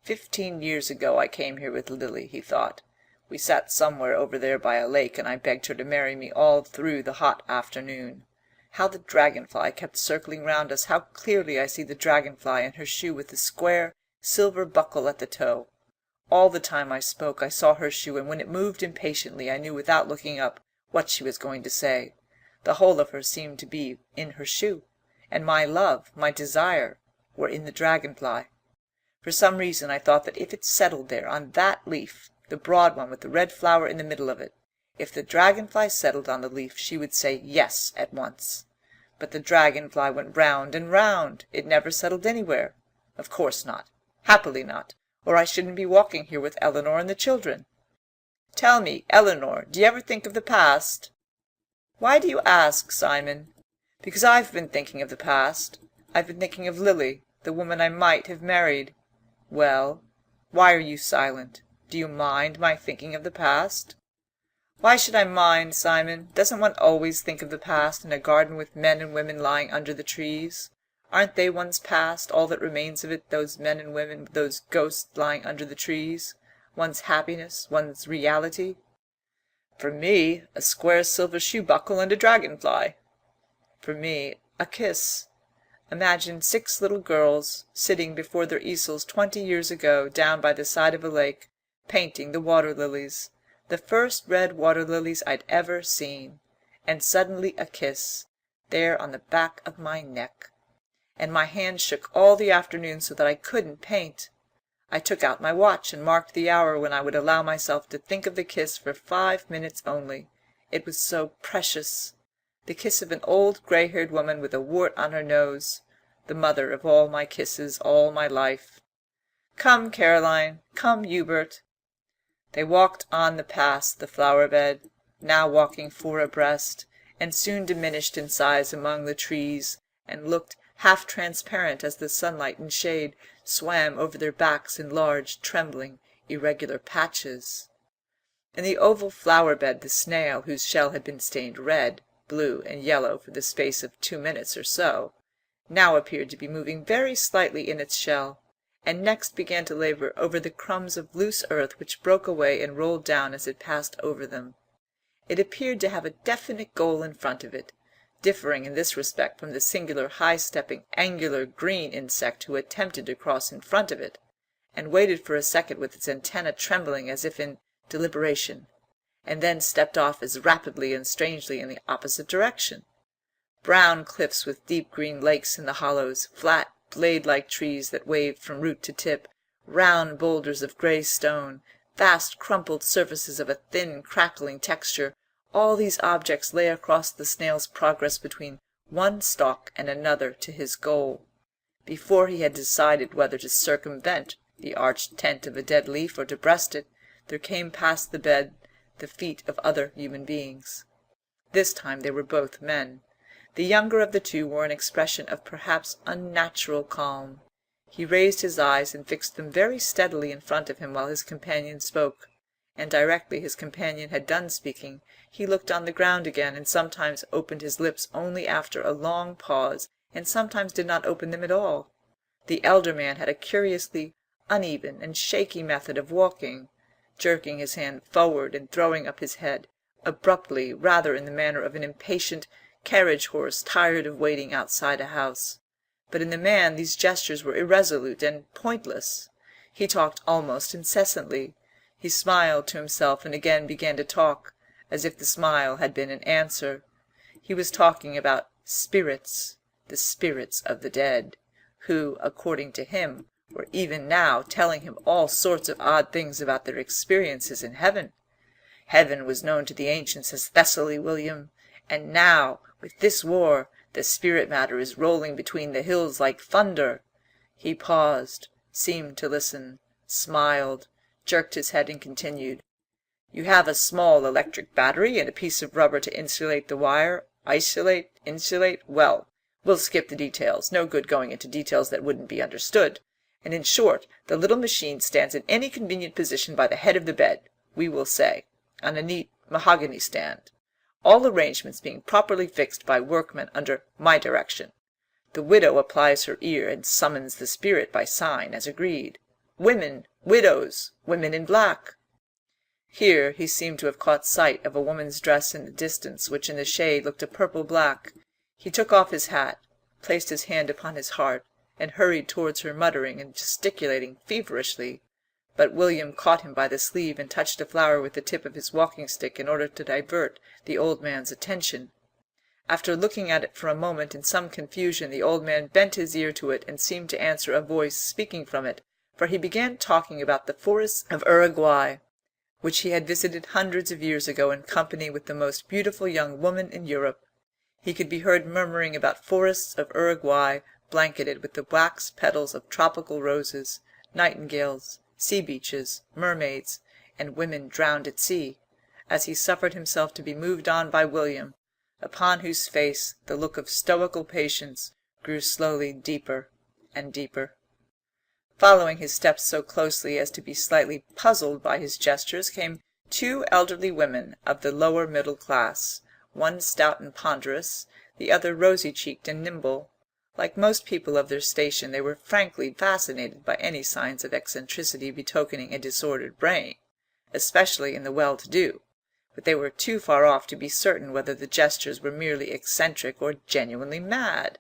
15 years ago I came here with Lily, he thought. We sat somewhere over there by a lake, and I begged her to marry me all through the hot afternoon. How the dragonfly kept circling round us! How clearly I see the dragonfly in her shoe with the square silver buckle at the toe! All the time I spoke I saw her shoe, and when it moved impatiently I knew without looking up what she was going to say. The whole of her seemed to be in her shoe, and my love, my desire, were in the dragonfly. For some reason I thought that if it settled there on that leaf, the broad one with the red flower in the middle of it, if the dragonfly settled on the leaf she would say yes at once. But the dragonfly went round and round. It never settled anywhere. Of course not. Happily not, or I shouldn't be walking here with Eleanor and the children. Tell me, Eleanor, do you ever think of the past? Why do you ask, Simon? Because I've been thinking of the past. I've been thinking of Lily, the woman I might have married. Well, why are you silent? Do you mind my thinking of the past? Why should I mind, Simon? Doesn't one always think of the past in a garden with men and women lying under the trees? Aren't they one's past, all that remains of it, those men and women, those ghosts lying under the trees? One's happiness, one's reality? For me, a square silver shoe buckle and a dragonfly. For me, a kiss. Imagine 6 little girls sitting before their easels 20 years ago down by the side of a lake, painting the water lilies, the first red water lilies I'd ever seen, and suddenly a kiss, there on the back of my neck. And my hand shook all the afternoon so that I couldn't paint. I took out my watch and marked the hour when I would allow myself to think of the kiss for 5 minutes only. It was so precious. The kiss of an old grey-haired woman with a wart on her nose, the mother of all my kisses all my life. Come, Caroline, come, Hubert. They walked on past the flower-bed, now walking 4 abreast, and soon diminished in size among the trees, and looked half transparent as the sunlight and shade swam over their backs in large, trembling, irregular patches. In the oval flower-bed the snail, whose shell had been stained red, blue, and yellow for the space of 2 minutes or so, now appeared to be moving very slightly in its shell, and next began to labour over the crumbs of loose earth which broke away and rolled down as it passed over them. It appeared to have a definite goal in front of it, differing in this respect from the singular high-stepping, angular green insect who attempted to cross in front of it, and waited for a second with its antennae trembling as if in deliberation, and then stepped off as rapidly and strangely in the opposite direction. Brown cliffs with deep green lakes in the hollows, flat blade-like trees that waved from root to tip, round boulders of grey stone, vast crumpled surfaces of a thin crackling texture, all these objects lay across the snail's progress between one stalk and another to his goal. Before he had decided whether to circumvent the arched tent of a dead leaf or to breast it, there came past the bed the feet of other human beings. This time they were both men. The younger of the two wore an expression of perhaps unnatural calm. He raised his eyes and fixed them very steadily in front of him while his companion spoke, and directly his companion had done speaking, he looked on the ground again, and sometimes opened his lips only after a long pause, and sometimes did not open them at all. The elder man had a curiously uneven and shaky method of walking, jerking his hand forward and throwing up his head, abruptly, rather in the manner of an impatient carriage horse tired of waiting outside a house. But in the man these gestures were irresolute and pointless. He talked almost incessantly. He smiled to himself and again began to talk, as if the smile had been an answer. He was talking about spirits, the spirits of the dead, who, according to him, were even now telling him all sorts of odd things about their experiences in heaven. Heaven was known to the ancients as Thessaly, William, and now, with this war, the spirit matter is rolling between the hills like thunder. He paused, seemed to listen, smiled, jerked his head and continued. You have a small electric battery and a piece of rubber to insulate the wire. Insulate? Well, we'll skip the details. No good going into details that wouldn't be understood. And in short, the little machine stands in any convenient position by the head of the bed, we will say, on a neat mahogany stand, all arrangements being properly fixed by workmen under my direction. The widow applies her ear and summons the spirit by sign, as agreed. Women, widows, women in black. Here he seemed to have caught sight of a woman's dress in the distance, which in the shade looked a purple-black. He took off his hat, placed his hand upon his heart, and hurried towards her, muttering and gesticulating feverishly. But William caught him by the sleeve and touched a flower with the tip of his walking-stick in order to divert the old man's attention. After looking at it for a moment in some confusion, the old man bent his ear to it and seemed to answer a voice speaking from it, for he began talking about the forests of Uruguay, which he had visited hundreds of years ago in company with the most beautiful young woman in Europe. He could be heard murmuring about forests of Uruguay blanketed with the wax petals of tropical roses, nightingales, sea beaches, mermaids, and women drowned at sea, as he suffered himself to be moved on by William, upon whose face the look of stoical patience grew slowly deeper and deeper. Following his steps so closely as to be slightly puzzled by his gestures came two elderly women of the lower middle class, one stout and ponderous, the other rosy-cheeked and nimble. Like most people of their station, they were frankly fascinated by any signs of eccentricity betokening a disordered brain, especially in the well-to-do, but they were too far off to be certain whether the gestures were merely eccentric or genuinely mad.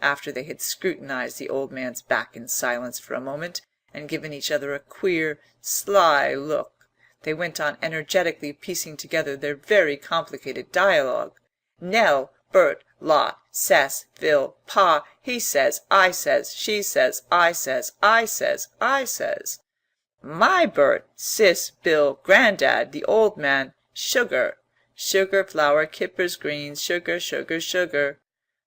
After they had scrutinized the old man's back in silence for a moment, and given each other a queer, sly look, they went on energetically piecing together their very complicated dialogue. Nell, Bert, Lot, Cess, Phil, Pa, he says, I says, she says, I says, I says, I says. My Bert, Sis, Bill, Grandad, the old man, sugar, sugar, flour, kippers, greens, sugar, sugar, sugar.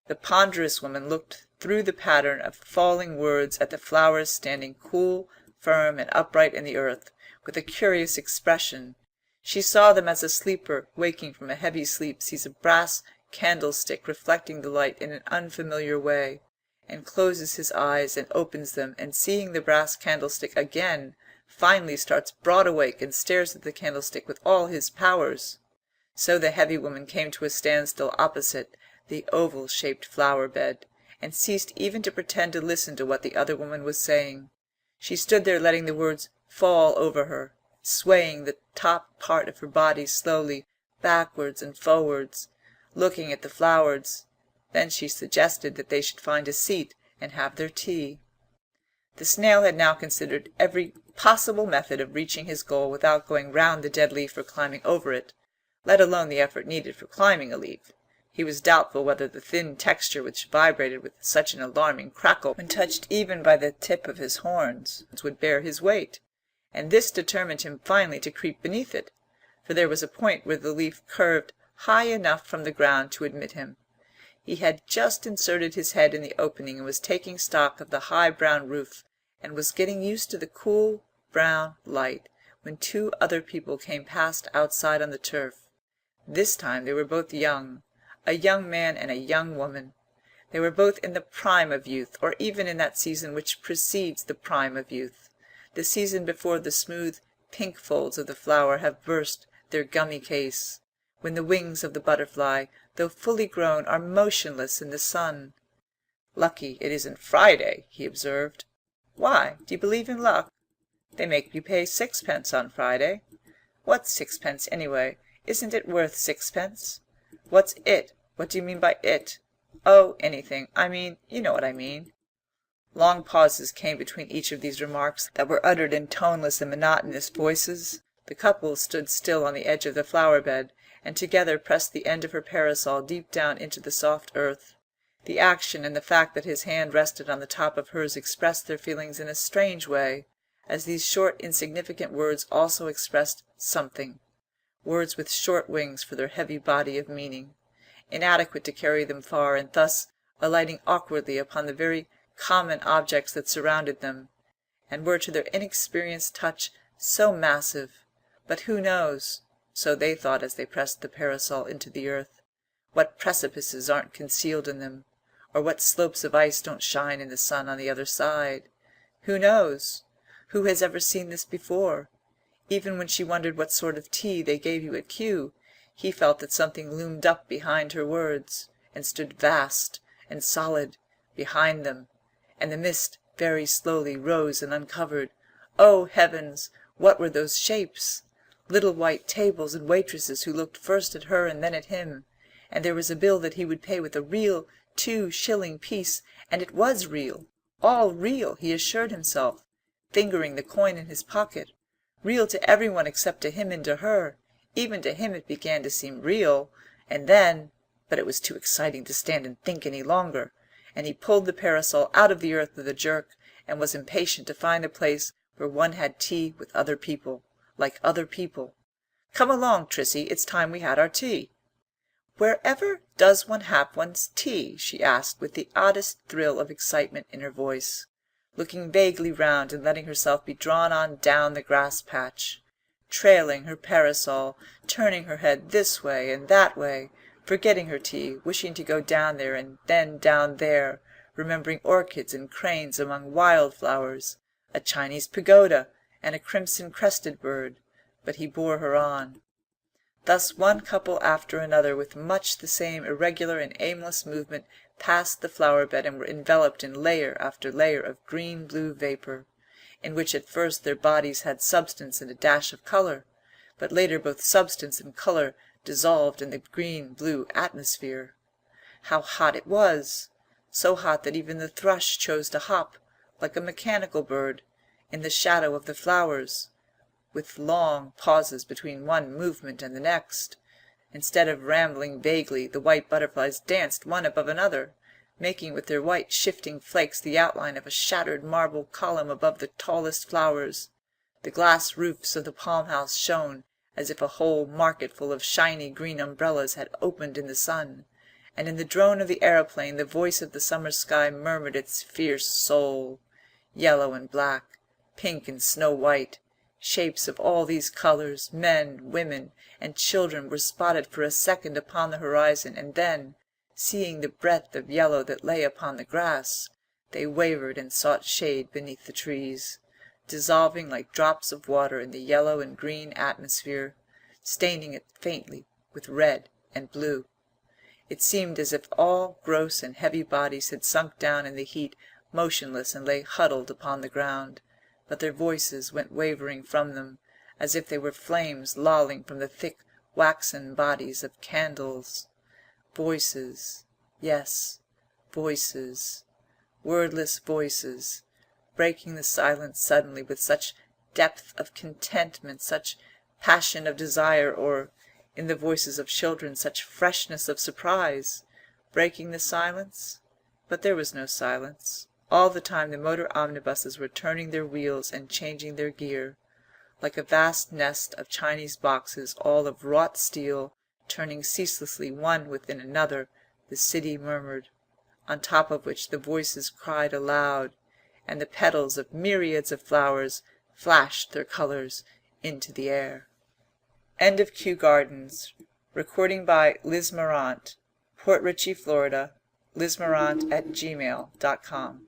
The ponderous woman looked through the pattern of falling words at the flowers standing cool, firm, and upright in the earth, with a curious expression. She saw them as a sleeper, waking from a heavy sleep, sees a brass candlestick reflecting the light in an unfamiliar way, and closes his eyes and opens them, and seeing the brass candlestick again, finally starts broad awake and stares at the candlestick with all his powers. So the heavy woman came to a standstill opposite the oval-shaped flower-bed, and ceased even to pretend to listen to what the other woman was saying. She stood there letting the words fall over her, swaying the top part of her body slowly backwards and forwards, looking at the flowers. Then she suggested that they should find a seat and have their tea. The snail had now considered every possible method of reaching his goal without going round the dead leaf or climbing over it, let alone the effort needed for climbing a leaf. He was doubtful whether the thin texture which vibrated with such an alarming crackle when touched even by the tip of his horns would bear his weight, and this determined him finally to creep beneath it, for there was a point where the leaf curved high enough from the ground to admit him. He had just inserted his head in the opening and was taking stock of the high brown roof, and was getting used to the cool brown light, when two other people came past outside on the turf. This time they were both young, a young man and a young woman. They were both in the prime of youth, or even in that season which precedes the prime of youth, the season before the smooth pink folds of the flower have burst their gummy case, when the wings of the butterfly, though fully grown, are motionless in the sun. "Lucky it isn't Friday," he observed. "Why, do you believe in luck?" "They make you pay 6 pence on Friday." "What's 6 pence, anyway? Isn't it worth 6 pence?" "What's it? What do you mean by it?" "Oh, anything. I mean, you know what I mean." Long pauses came between each of these remarks that were uttered in toneless and monotonous voices. The couple stood still on the edge of the flower bed, and together pressed the end of her parasol deep down into the soft earth. The action and the fact that his hand rested on the top of hers expressed their feelings in a strange way, as these short insignificant words also expressed something, words with short wings for their heavy body of meaning, inadequate to carry them far, and thus alighting awkwardly upon the very common objects that surrounded them, and were to their inexperienced touch so massive. But who knows, so they thought as they pressed the parasol into the earth, what precipices aren't concealed in them, or what slopes of ice don't shine in the sun on the other side? Who knows? Who has ever seen this before? Even when she wondered what sort of tea they gave you at Kew, he felt that something loomed up behind her words, and stood vast and solid behind them, and the mist very slowly rose and uncovered. Oh, heavens! What were those shapes? Little white tables and waitresses who looked first at her and then at him, and there was a bill that he would pay with a real 2-shilling piece, and it was real, all real, he assured himself, fingering the coin in his pocket, real to everyone except to him and to her. Even to him it began to seem real, and then, but it was too exciting to stand and think any longer, and he pulled the parasol out of the earth with a jerk, and was impatient to find a place where one had tea with other people, like other people. "Come along, Trissy, it's time we had our tea." "Wherever does one have one's tea?" she asked with the oddest thrill of excitement in her voice, looking vaguely round and letting herself be drawn on down the grass patch, trailing her parasol, turning her head this way and that way, forgetting her tea, wishing to go down there and then down there, remembering orchids and cranes among wildflowers, a Chinese pagoda, and a crimson-crested bird, but he bore her on. Thus one couple after another, with much the same irregular and aimless movement, passed the flower-bed and were enveloped in layer after layer of green-blue vapour, in which at first their bodies had substance and a dash of colour, but later both substance and colour dissolved in the green-blue atmosphere. How hot it was! So hot that even the thrush chose to hop, like a mechanical bird, in the shadow of the flowers, with long pauses between one movement and the next. Instead of rambling vaguely, the white butterflies danced one above another, making with their white shifting flakes the outline of a shattered marble column above the tallest flowers. The glass roofs of the palm-house shone as if a whole market-full of shiny green umbrellas had opened in the sun, and in the drone of the aeroplane the voice of the summer sky murmured its fierce soul. Yellow and black, pink and snow-white, shapes of all these colours, men, women, and children, were spotted for a second upon the horizon, and then, seeing the breadth of yellow that lay upon the grass, they wavered and sought shade beneath the trees, dissolving like drops of water in the yellow and green atmosphere, staining it faintly with red and blue. It seemed as if all gross and heavy bodies had sunk down in the heat, motionless, and lay huddled upon the ground, but their voices went wavering from them, as if they were flames lolling from the thick waxen bodies of candles. Voices, yes, voices, wordless voices, breaking the silence suddenly with such depth of contentment, such passion of desire, or, in the voices of children, such freshness of surprise, breaking the silence. But there was no silence. All the time the motor omnibuses were turning their wheels and changing their gear, like a vast nest of Chinese boxes, all of wrought steel, turning ceaselessly one within another. The city murmured, on top of which the voices cried aloud, and the petals of myriads of flowers flashed their colours into the air. End of Kew Gardens. Recording by Liz Morant. Port Richey, Florida. lizmorant@gmail.com.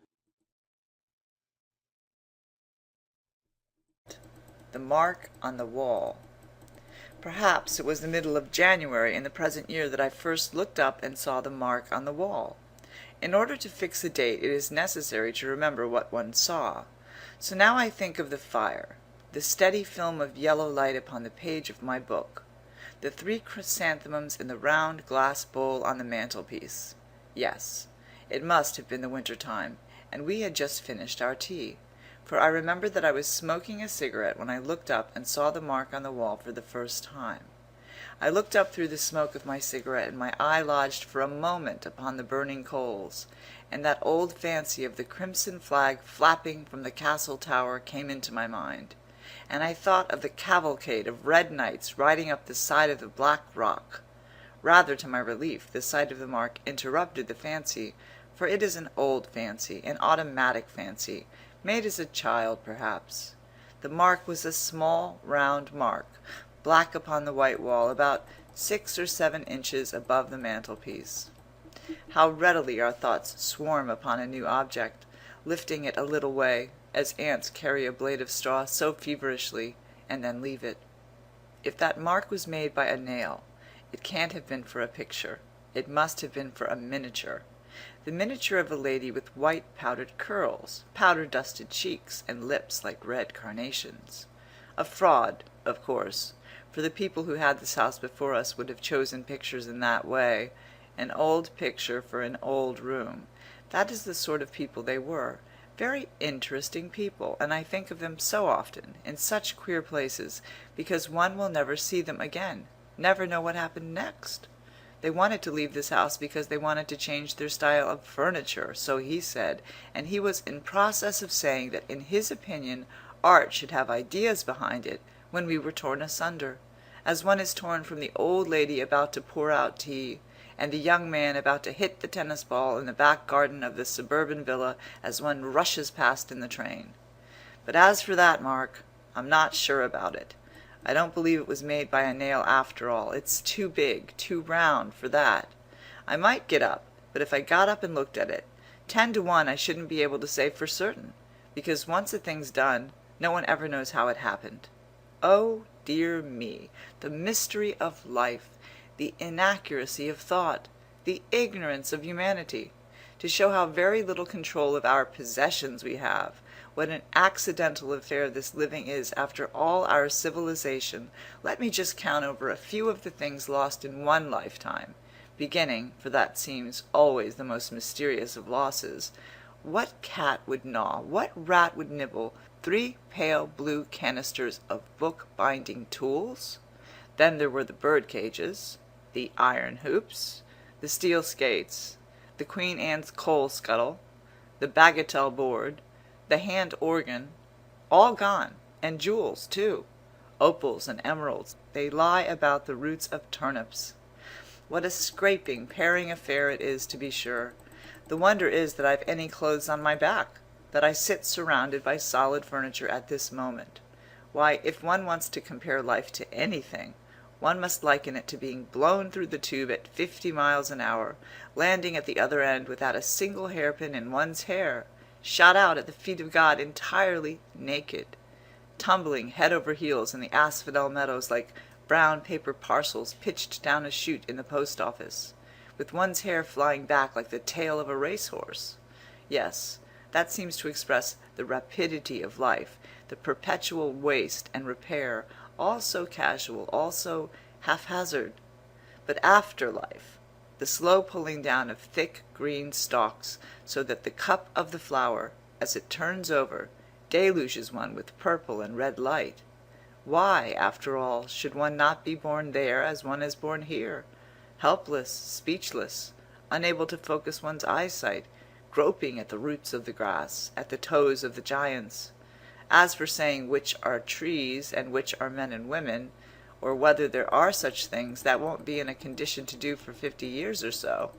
The mark on the wall. Perhaps it was the middle of January in the present year that I first looked up and saw the mark on the wall. In order to fix a date, it is necessary to remember what one saw. So now I think of the fire, the steady film of yellow light upon the page of my book, the 3 chrysanthemums in the round glass bowl on the mantelpiece. Yes, it must have been the winter time, and we had just finished our tea, for I remember that I was smoking a cigarette when I looked up and saw the mark on the wall for the first time. I looked up through the smoke of my cigarette, and my eye lodged for a moment upon the burning coals, and that old fancy of the crimson flag flapping from the castle tower came into my mind, and I thought of the cavalcade of red knights riding up the side of the black rock. Rather to my relief, the sight of the mark interrupted the fancy, for it is an old fancy, an automatic fancy, made as a child perhaps. The mark was a small round mark, black upon the white wall, about 6 or 7 inches above the mantelpiece. How readily our thoughts swarm upon a new object, lifting it a little way, as ants carry a blade of straw so feverishly, and then leave it. If that mark was made by a nail, it can't have been for a picture. It must have been for a miniature. The miniature of a lady with white powdered curls, powder-dusted cheeks, and lips like red carnations. A fraud, of course, for the people who had this house before us would have chosen pictures in that way, an old picture for an old room. That is the sort of people they were. Very interesting people, and I think of them so often, in such queer places, because one will never see them again, never know what happened next. They wanted to leave this house because they wanted to change their style of furniture, so he said, and he was in process of saying that in his opinion art should have ideas behind it, when we were torn asunder, as one is torn from the old lady about to pour out tea, and the young man about to hit the tennis ball in the back garden of the suburban villa as one rushes past in the train. But as for that mark, I'm not sure about it. I don't believe it was made by a nail after all. It's too big, too round for that. I might get up, but if I got up and looked at it, 10 to 1 I shouldn't be able to say for certain, because once a thing's done, no one ever knows how it happened. Oh, dear me, the mystery of life, the inaccuracy of thought, the ignorance of humanity. To show how very little control of our possessions we have, what an accidental affair this living is after all our civilization, let me just count over a few of the things lost in one lifetime, beginning, for that seems always the most mysterious of losses. What cat would gnaw, what rat would nibble 3 pale blue canisters of book-binding tools? Then there were the bird cages, the iron hoops, the steel skates, the Queen Anne's coal scuttle, the bagatelle board, the hand organ, all gone, and jewels too, opals and emeralds. They lie about the roots of turnips. What a scraping, paring affair it is, to be sure. The wonder is that I've any clothes on my back, that I sit surrounded by solid furniture at this moment. Why, if one wants to compare life to anything, one must liken it to being blown through the tube at 50 miles an hour, landing at the other end without a single hairpin in one's hair, shot out at the feet of God entirely naked, tumbling head over heels in the asphodel meadows like brown paper parcels pitched down a chute in the post office, with one's hair flying back like the tail of a racehorse. Yes, that seems to express the rapidity of life, the perpetual waste and repair, all so casual, all so haphazard. But after life, the slow pulling down of thick green stalks, so that the cup of the flower, as it turns over, deluges one with purple and red light. Why, after all, should one not be born there as one is born here, helpless, speechless, unable to focus one's eyesight, groping at the roots of the grass, at the toes of the giants? As for saying which are trees and which are men and women, or whether there are such things, that won't be in a condition to do for 50 years or so.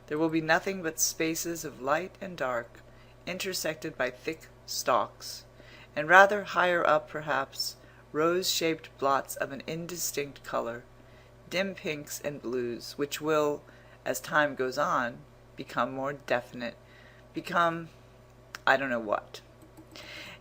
There will be nothing but spaces of light and dark, intersected by thick stalks, and rather higher up, perhaps, rose-shaped blots of an indistinct color, dim pinks and blues, which will, as time goes on, become more definite, become I don't know what.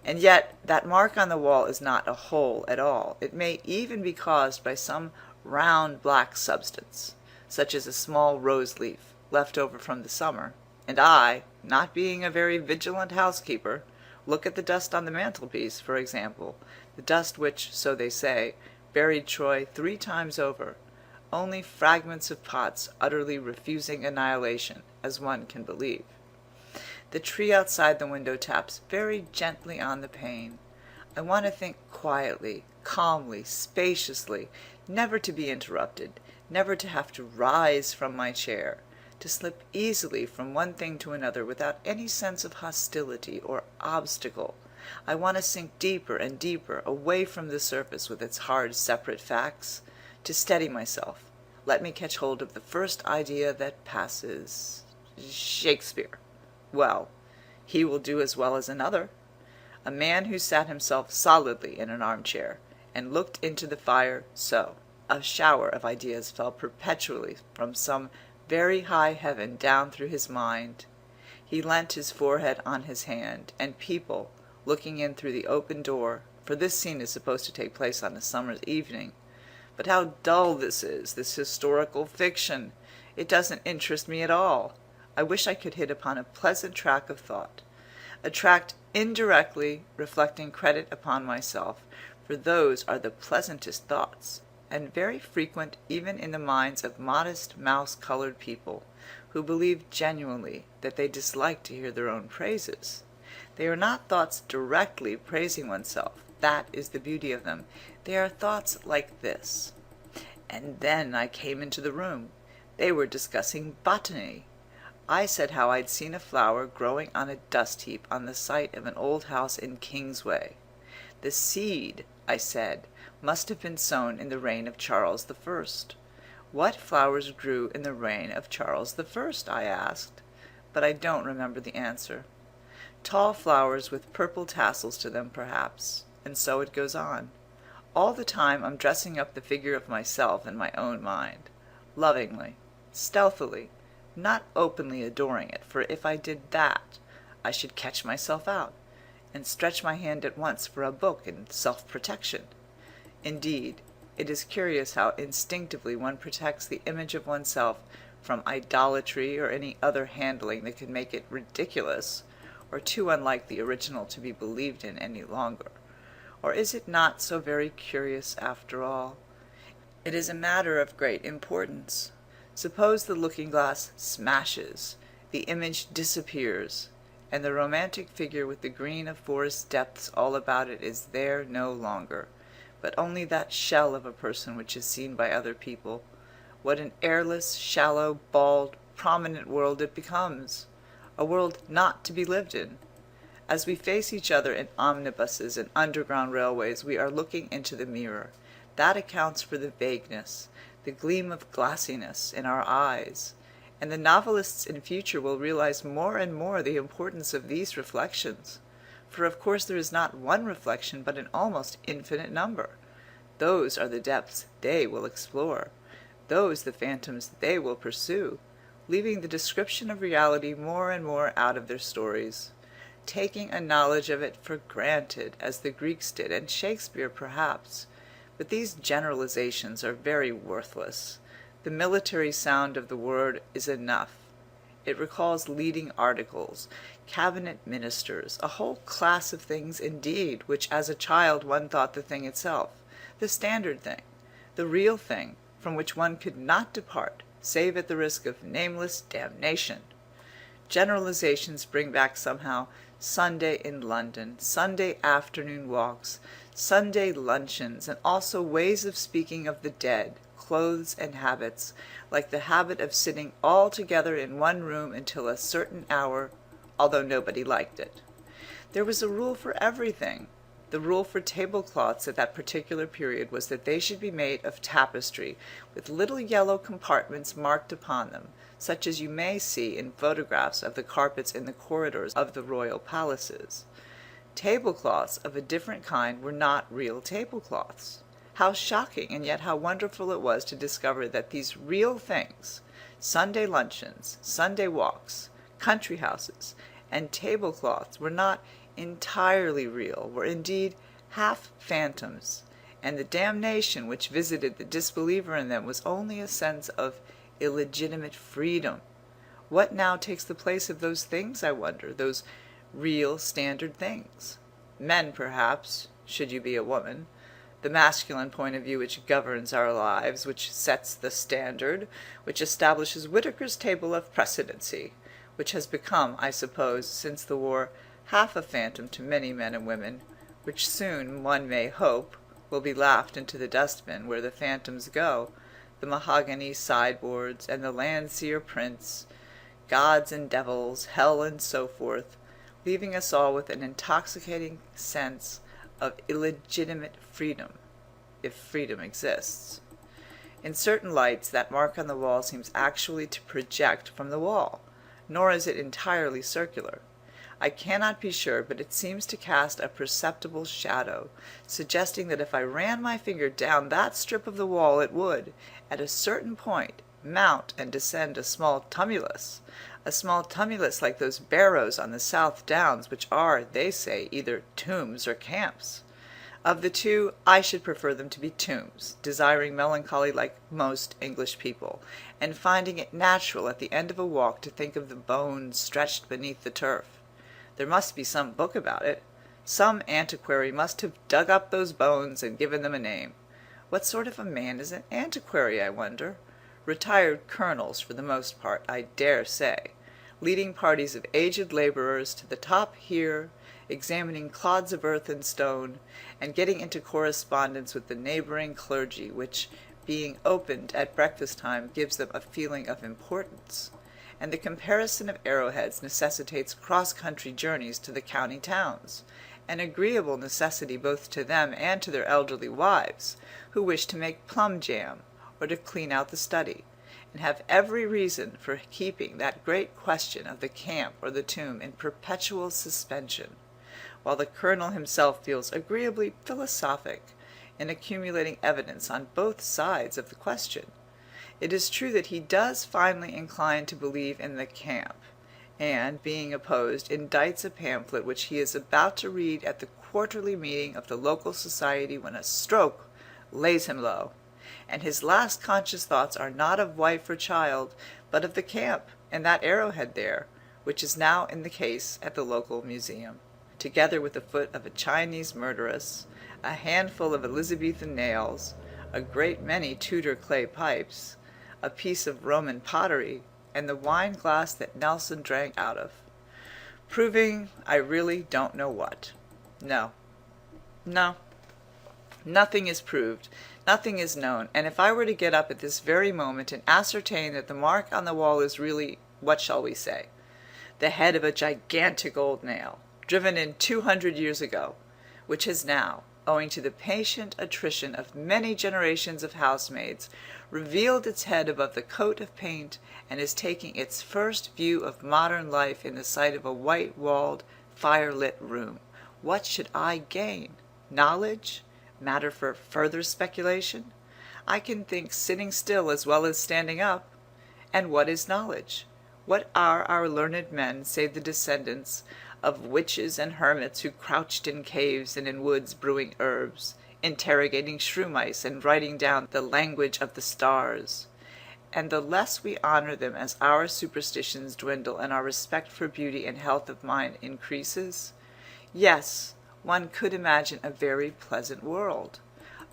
And yet that mark on the wall is not a hole at all. It may even be caused by some round black substance, such as a small rose leaf left over from the summer, and I, not being a very vigilant housekeeper, look at the dust on the mantelpiece, for example, the dust which, so they say, buried Troy 3 times over, only fragments of pots utterly refusing annihilation, as one can believe. The tree outside the window taps very gently on the pane. I want to think quietly, calmly, spaciously, never to be interrupted, never to have to rise from my chair, to slip easily from one thing to another without any sense of hostility or obstacle. I want to sink deeper and deeper away from the surface with its hard separate facts, to steady myself. Let me catch hold of the first idea that passes. Shakespeare. Well, he will do as well as another. A man who sat himself solidly in an armchair and looked into the fire so. A shower of ideas fell perpetually from some very high heaven down through his mind. He leant his forehead on his hand, and people, looking in through the open door, for this scene is supposed to take place on a summer's evening. But how dull this is, this historical fiction! It doesn't interest me at all. I wish I could hit upon a pleasant track of thought, a tract indirectly reflecting credit upon myself, for those are the pleasantest thoughts, and very frequent even in the minds of modest mouse-colored people, who believe genuinely that they dislike to hear their own praises. They are not thoughts directly praising oneself. That is the beauty of them. They are thoughts like this. And then I came into the room. They were discussing botany. I said how I'd seen a flower growing on a dust heap on the site of an old house in Kingsway. The seed, I said, must have been sown in the reign of Charles I. What flowers grew in the reign of Charles I? I asked, but I don't remember the answer. Tall flowers with purple tassels to them, perhaps, and so it goes on. All the time I'm dressing up the figure of myself in my own mind, lovingly, stealthily, not openly adoring it, for if I did that, I should catch myself out, and stretch my hand at once for a book in self-protection. Indeed, it is curious how instinctively one protects the image of oneself from idolatry or any other handling that could make it ridiculous, or too unlike the original to be believed in any longer. Or is it not so very curious after all? It is a matter of great importance. Suppose the looking-glass smashes, the image disappears, and the romantic figure with the green of forest depths all about it is there no longer, but only that shell of a person which is seen by other people. What an airless, shallow, bald, prominent world it becomes! A world not to be lived in. As we face each other in omnibuses and underground railways, we are looking into the mirror. That accounts for the vagueness, the gleam of glassiness in our eyes, and the novelists in future will realize more and more the importance of these reflections, for of course there is not one reflection but an almost infinite number. Those are the depths they will explore, those the phantoms they will pursue, leaving the description of reality more and more out of their stories, taking a knowledge of it for granted, as the Greeks did, and Shakespeare perhaps. But these generalizations are very worthless. The military sound of the word is enough. It recalls leading articles, cabinet ministers, a whole class of things indeed, which as a child one thought the thing itself, the standard thing, the real thing, from which one could not depart, save at the risk of nameless damnation. Generalizations bring back somehow Sunday in London, Sunday afternoon walks, Sunday luncheons, and also ways of speaking of the dead, clothes and habits, like the habit of sitting all together in one room until a certain hour, although nobody liked it. There was a rule for everything. The rule for tablecloths at that particular period was that they should be made of tapestry, with little yellow compartments marked upon them, such as you may see in photographs of the carpets in the corridors of the royal palaces. Tablecloths of a different kind were not real tablecloths. How shocking, and yet how wonderful it was to discover that these real things, Sunday luncheons, Sunday walks, country houses, and tablecloths, were not entirely real, were indeed half phantoms, and the damnation which visited the disbeliever in them was only a sense of illegitimate freedom. What now takes the place of those things, I wonder, those real standard things? Men, perhaps, should you be a woman. The masculine point of view which governs our lives, which sets the standard, which establishes Whitaker's table of precedency, which has become, I suppose, since the war, half a phantom to many men and women, which soon, one may hope, will be laughed into the dustbin where the phantoms go, the mahogany sideboards and the Landseer prints, gods and devils, hell and so forth, leaving us all with an intoxicating sense of illegitimate freedom, if freedom exists. In certain lights that mark on the wall seems actually to project from the wall, nor is it entirely circular. I cannot be sure, but it seems to cast a perceptible shadow, suggesting that if I ran my finger down that strip of the wall it would, at a certain point, mount and descend a small tumulus like those barrows on the South Downs, which are, they say, either tombs or camps. Of the two, I should prefer them to be tombs, desiring melancholy like most English people, and finding it natural at the end of a walk to think of the bones stretched beneath the turf. There must be some book about it. Some antiquary must have dug up those bones and given them a name. What sort of a man is an antiquary, I wonder? Retired colonels, for the most part, I dare say, leading parties of aged labourers to the top here, examining clods of earth and stone, and getting into correspondence with the neighbouring clergy, which, being opened at breakfast time, gives them a feeling of importance. And the comparison of arrowheads necessitates cross-country journeys to the county towns, an agreeable necessity both to them and to their elderly wives, who wish to make plum jam, or to clean out the study, and have every reason for keeping that great question of the camp or the tomb in perpetual suspension, while the colonel himself feels agreeably philosophic in accumulating evidence on both sides of the question. It is true that he does finally incline to believe in the camp, and, being opposed, indites a pamphlet which he is about to read at the quarterly meeting of the local society when a stroke lays him low, and his last conscious thoughts are not of wife or child, but of the camp and that arrowhead there, which is now in the case at the local museum, together with the foot of a Chinese murderess, a handful of Elizabethan nails, a great many Tudor clay pipes, a piece of Roman pottery, and the wine glass that Nelson drank out of, proving I really don't know what. No, nothing is proved, nothing is known, and if I were to get up at this very moment and ascertain that the mark on the wall is really, what shall we say, the head of a gigantic old nail, driven in 200 years ago, which has now, owing to the patient attrition of many generations of housemaids, revealed its head above the coat of paint, and is taking its first view of modern life in the sight of a white-walled, fire-lit room, what should I gain? Knowledge? Matter for further speculation? I can think sitting still as well as standing up. And what is knowledge? What are our learned men save the descendants of witches and hermits who crouched in caves and in woods brewing herbs, interrogating shrew mice and writing down the language of the stars? And the less we honour them as our superstitions dwindle and our respect for beauty and health of mind increases, yes, one could imagine a very pleasant world,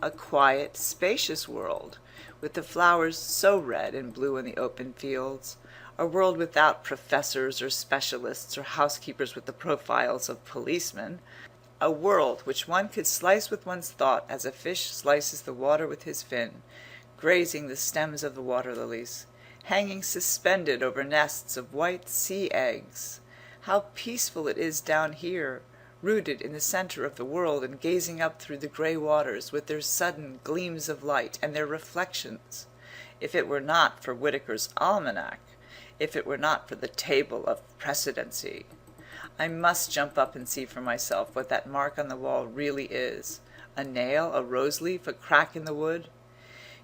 a quiet, spacious world, with the flowers so red and blue in the open fields, a world without professors or specialists or housekeepers with the profiles of policemen, a world which one could slice with one's thought as a fish slices the water with his fin, grazing the stems of the water lilies, hanging suspended over nests of white sea eggs. How peaceful it is down here, rooted in the centre of the world and gazing up through the grey waters with their sudden gleams of light and their reflections. If it were not for Whitaker's almanac, if it were not for the table of precedency, I must jump up and see for myself what that mark on the wall really is. A nail, a rose leaf, a crack in the wood?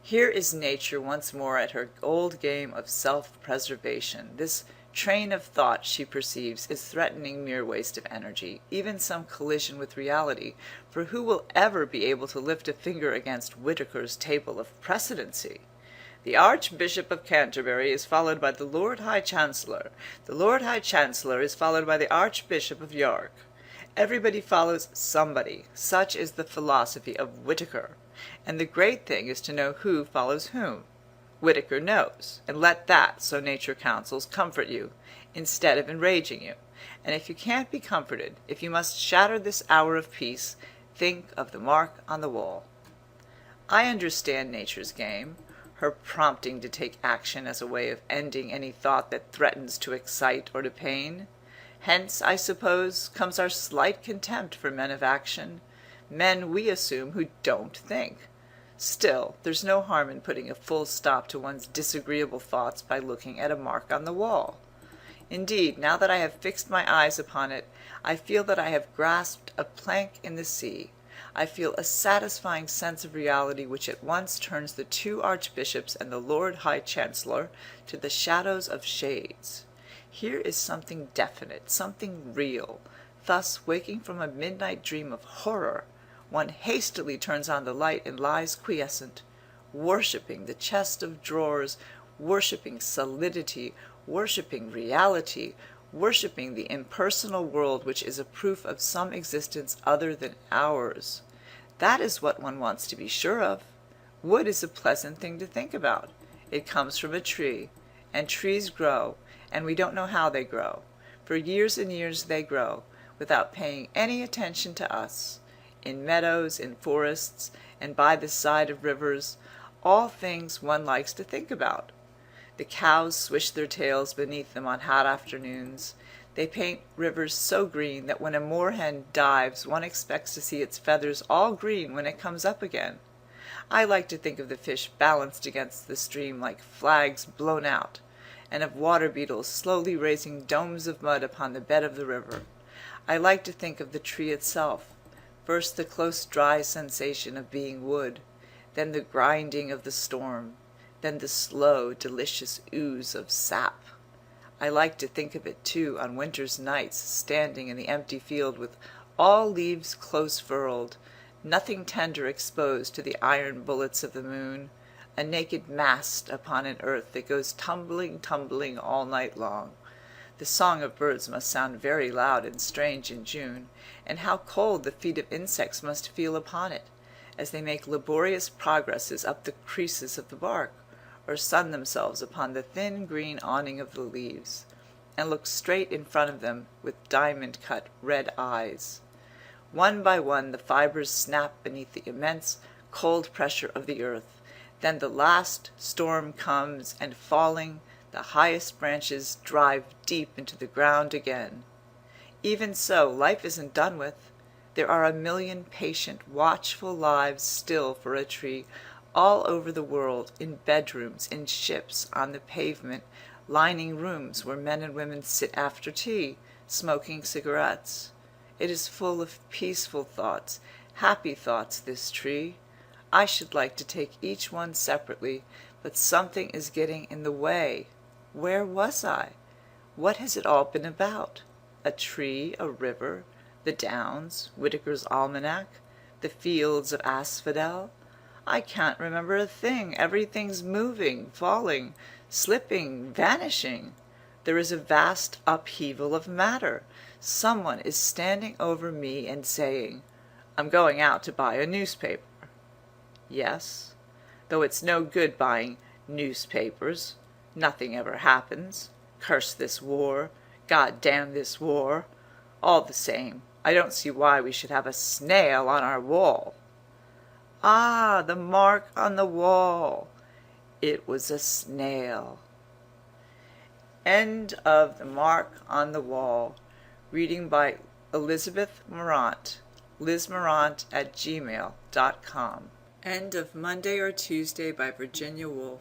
Here is nature once more at her old game of self-preservation. This train of thought, she perceives, is threatening mere waste of energy, even some collision with reality, for who will ever be able to lift a finger against Whitaker's table of precedency? The Archbishop of Canterbury is followed by the Lord High Chancellor. The Lord High Chancellor is followed by the Archbishop of York. Everybody follows somebody. Such is the philosophy of Whitaker. And the great thing is to know who follows whom. Whitaker knows, and let that, so nature counsels, comfort you, instead of enraging you. And if you can't be comforted, if you must shatter this hour of peace, think of the mark on the wall. I understand nature's game, her prompting to take action as a way of ending any thought that threatens to excite or to pain. Hence, I suppose, comes our slight contempt for men of action, men we assume who don't think. Still, there's no harm in putting a full stop to one's disagreeable thoughts by looking at a mark on the wall. Indeed, now that I have fixed my eyes upon it, I feel that I have grasped a plank in the sea. I feel a satisfying sense of reality which at once turns the two archbishops and the Lord High Chancellor to the shadows of shades. Here is something definite, something real. Thus, waking from a midnight dream of horror, one hastily turns on the light and lies quiescent, worshipping the chest of drawers, worshipping solidity, worshipping reality, worshipping the impersonal world which is a proof of some existence other than ours. That is what one wants to be sure of. Wood is a pleasant thing to think about. It comes from a tree, and trees grow, and we don't know how they grow. For years and years they grow, without paying any attention to us. In meadows, in forests, and by the side of rivers, all things one likes to think about. The cows swish their tails beneath them on hot afternoons. They paint rivers so green that when a moorhen dives one expects to see its feathers all green when it comes up again. I like to think of the fish balanced against the stream like flags blown out, and of water beetles slowly raising domes of mud upon the bed of the river. I like to think of the tree itself, first the close dry sensation of being wood, then the grinding of the storm, then the slow delicious ooze of sap. I like to think of it too on winter's nights, standing in the empty field with all leaves close furled, nothing tender exposed to the iron bullets of the moon, a naked mast upon an earth that goes tumbling, tumbling all night long. The song of birds must sound very loud and strange in June, and how cold the feet of insects must feel upon it, as they make laborious progresses up the creases of the bark, or sun themselves upon the thin green awning of the leaves, and look straight in front of them with diamond-cut red eyes. One by one the fibres snap beneath the immense cold pressure of the earth, then the last storm comes, and falling, the highest branches drive deep into the ground again. Even so, life isn't done with. There are a million patient, watchful lives still for a tree, all over the world, in bedrooms, in ships, on the pavement, lining rooms where men and women sit after tea, smoking cigarettes. It is full of peaceful thoughts, happy thoughts, this tree. I should like to take each one separately, but something is getting in the way. Where was I? What has it all been about? A tree, a river, the downs, Whitaker's Almanac, the fields of asphodel? I can't remember a thing. Everything's moving, falling, slipping, vanishing. There is a vast upheaval of matter. Someone is standing over me and saying, "I'm going out to buy a newspaper." Yes, though it's no good buying newspapers. Nothing ever happens. Curse this war. God damn this war. All the same, I don't see why we should have a snail on our wall. Ah, the mark on the wall. It was a snail. End of The Mark on the Wall. Reading by Elizabeth Morant. lizmorant@gmail.com. End of Monday or Tuesday by Virginia Woolf.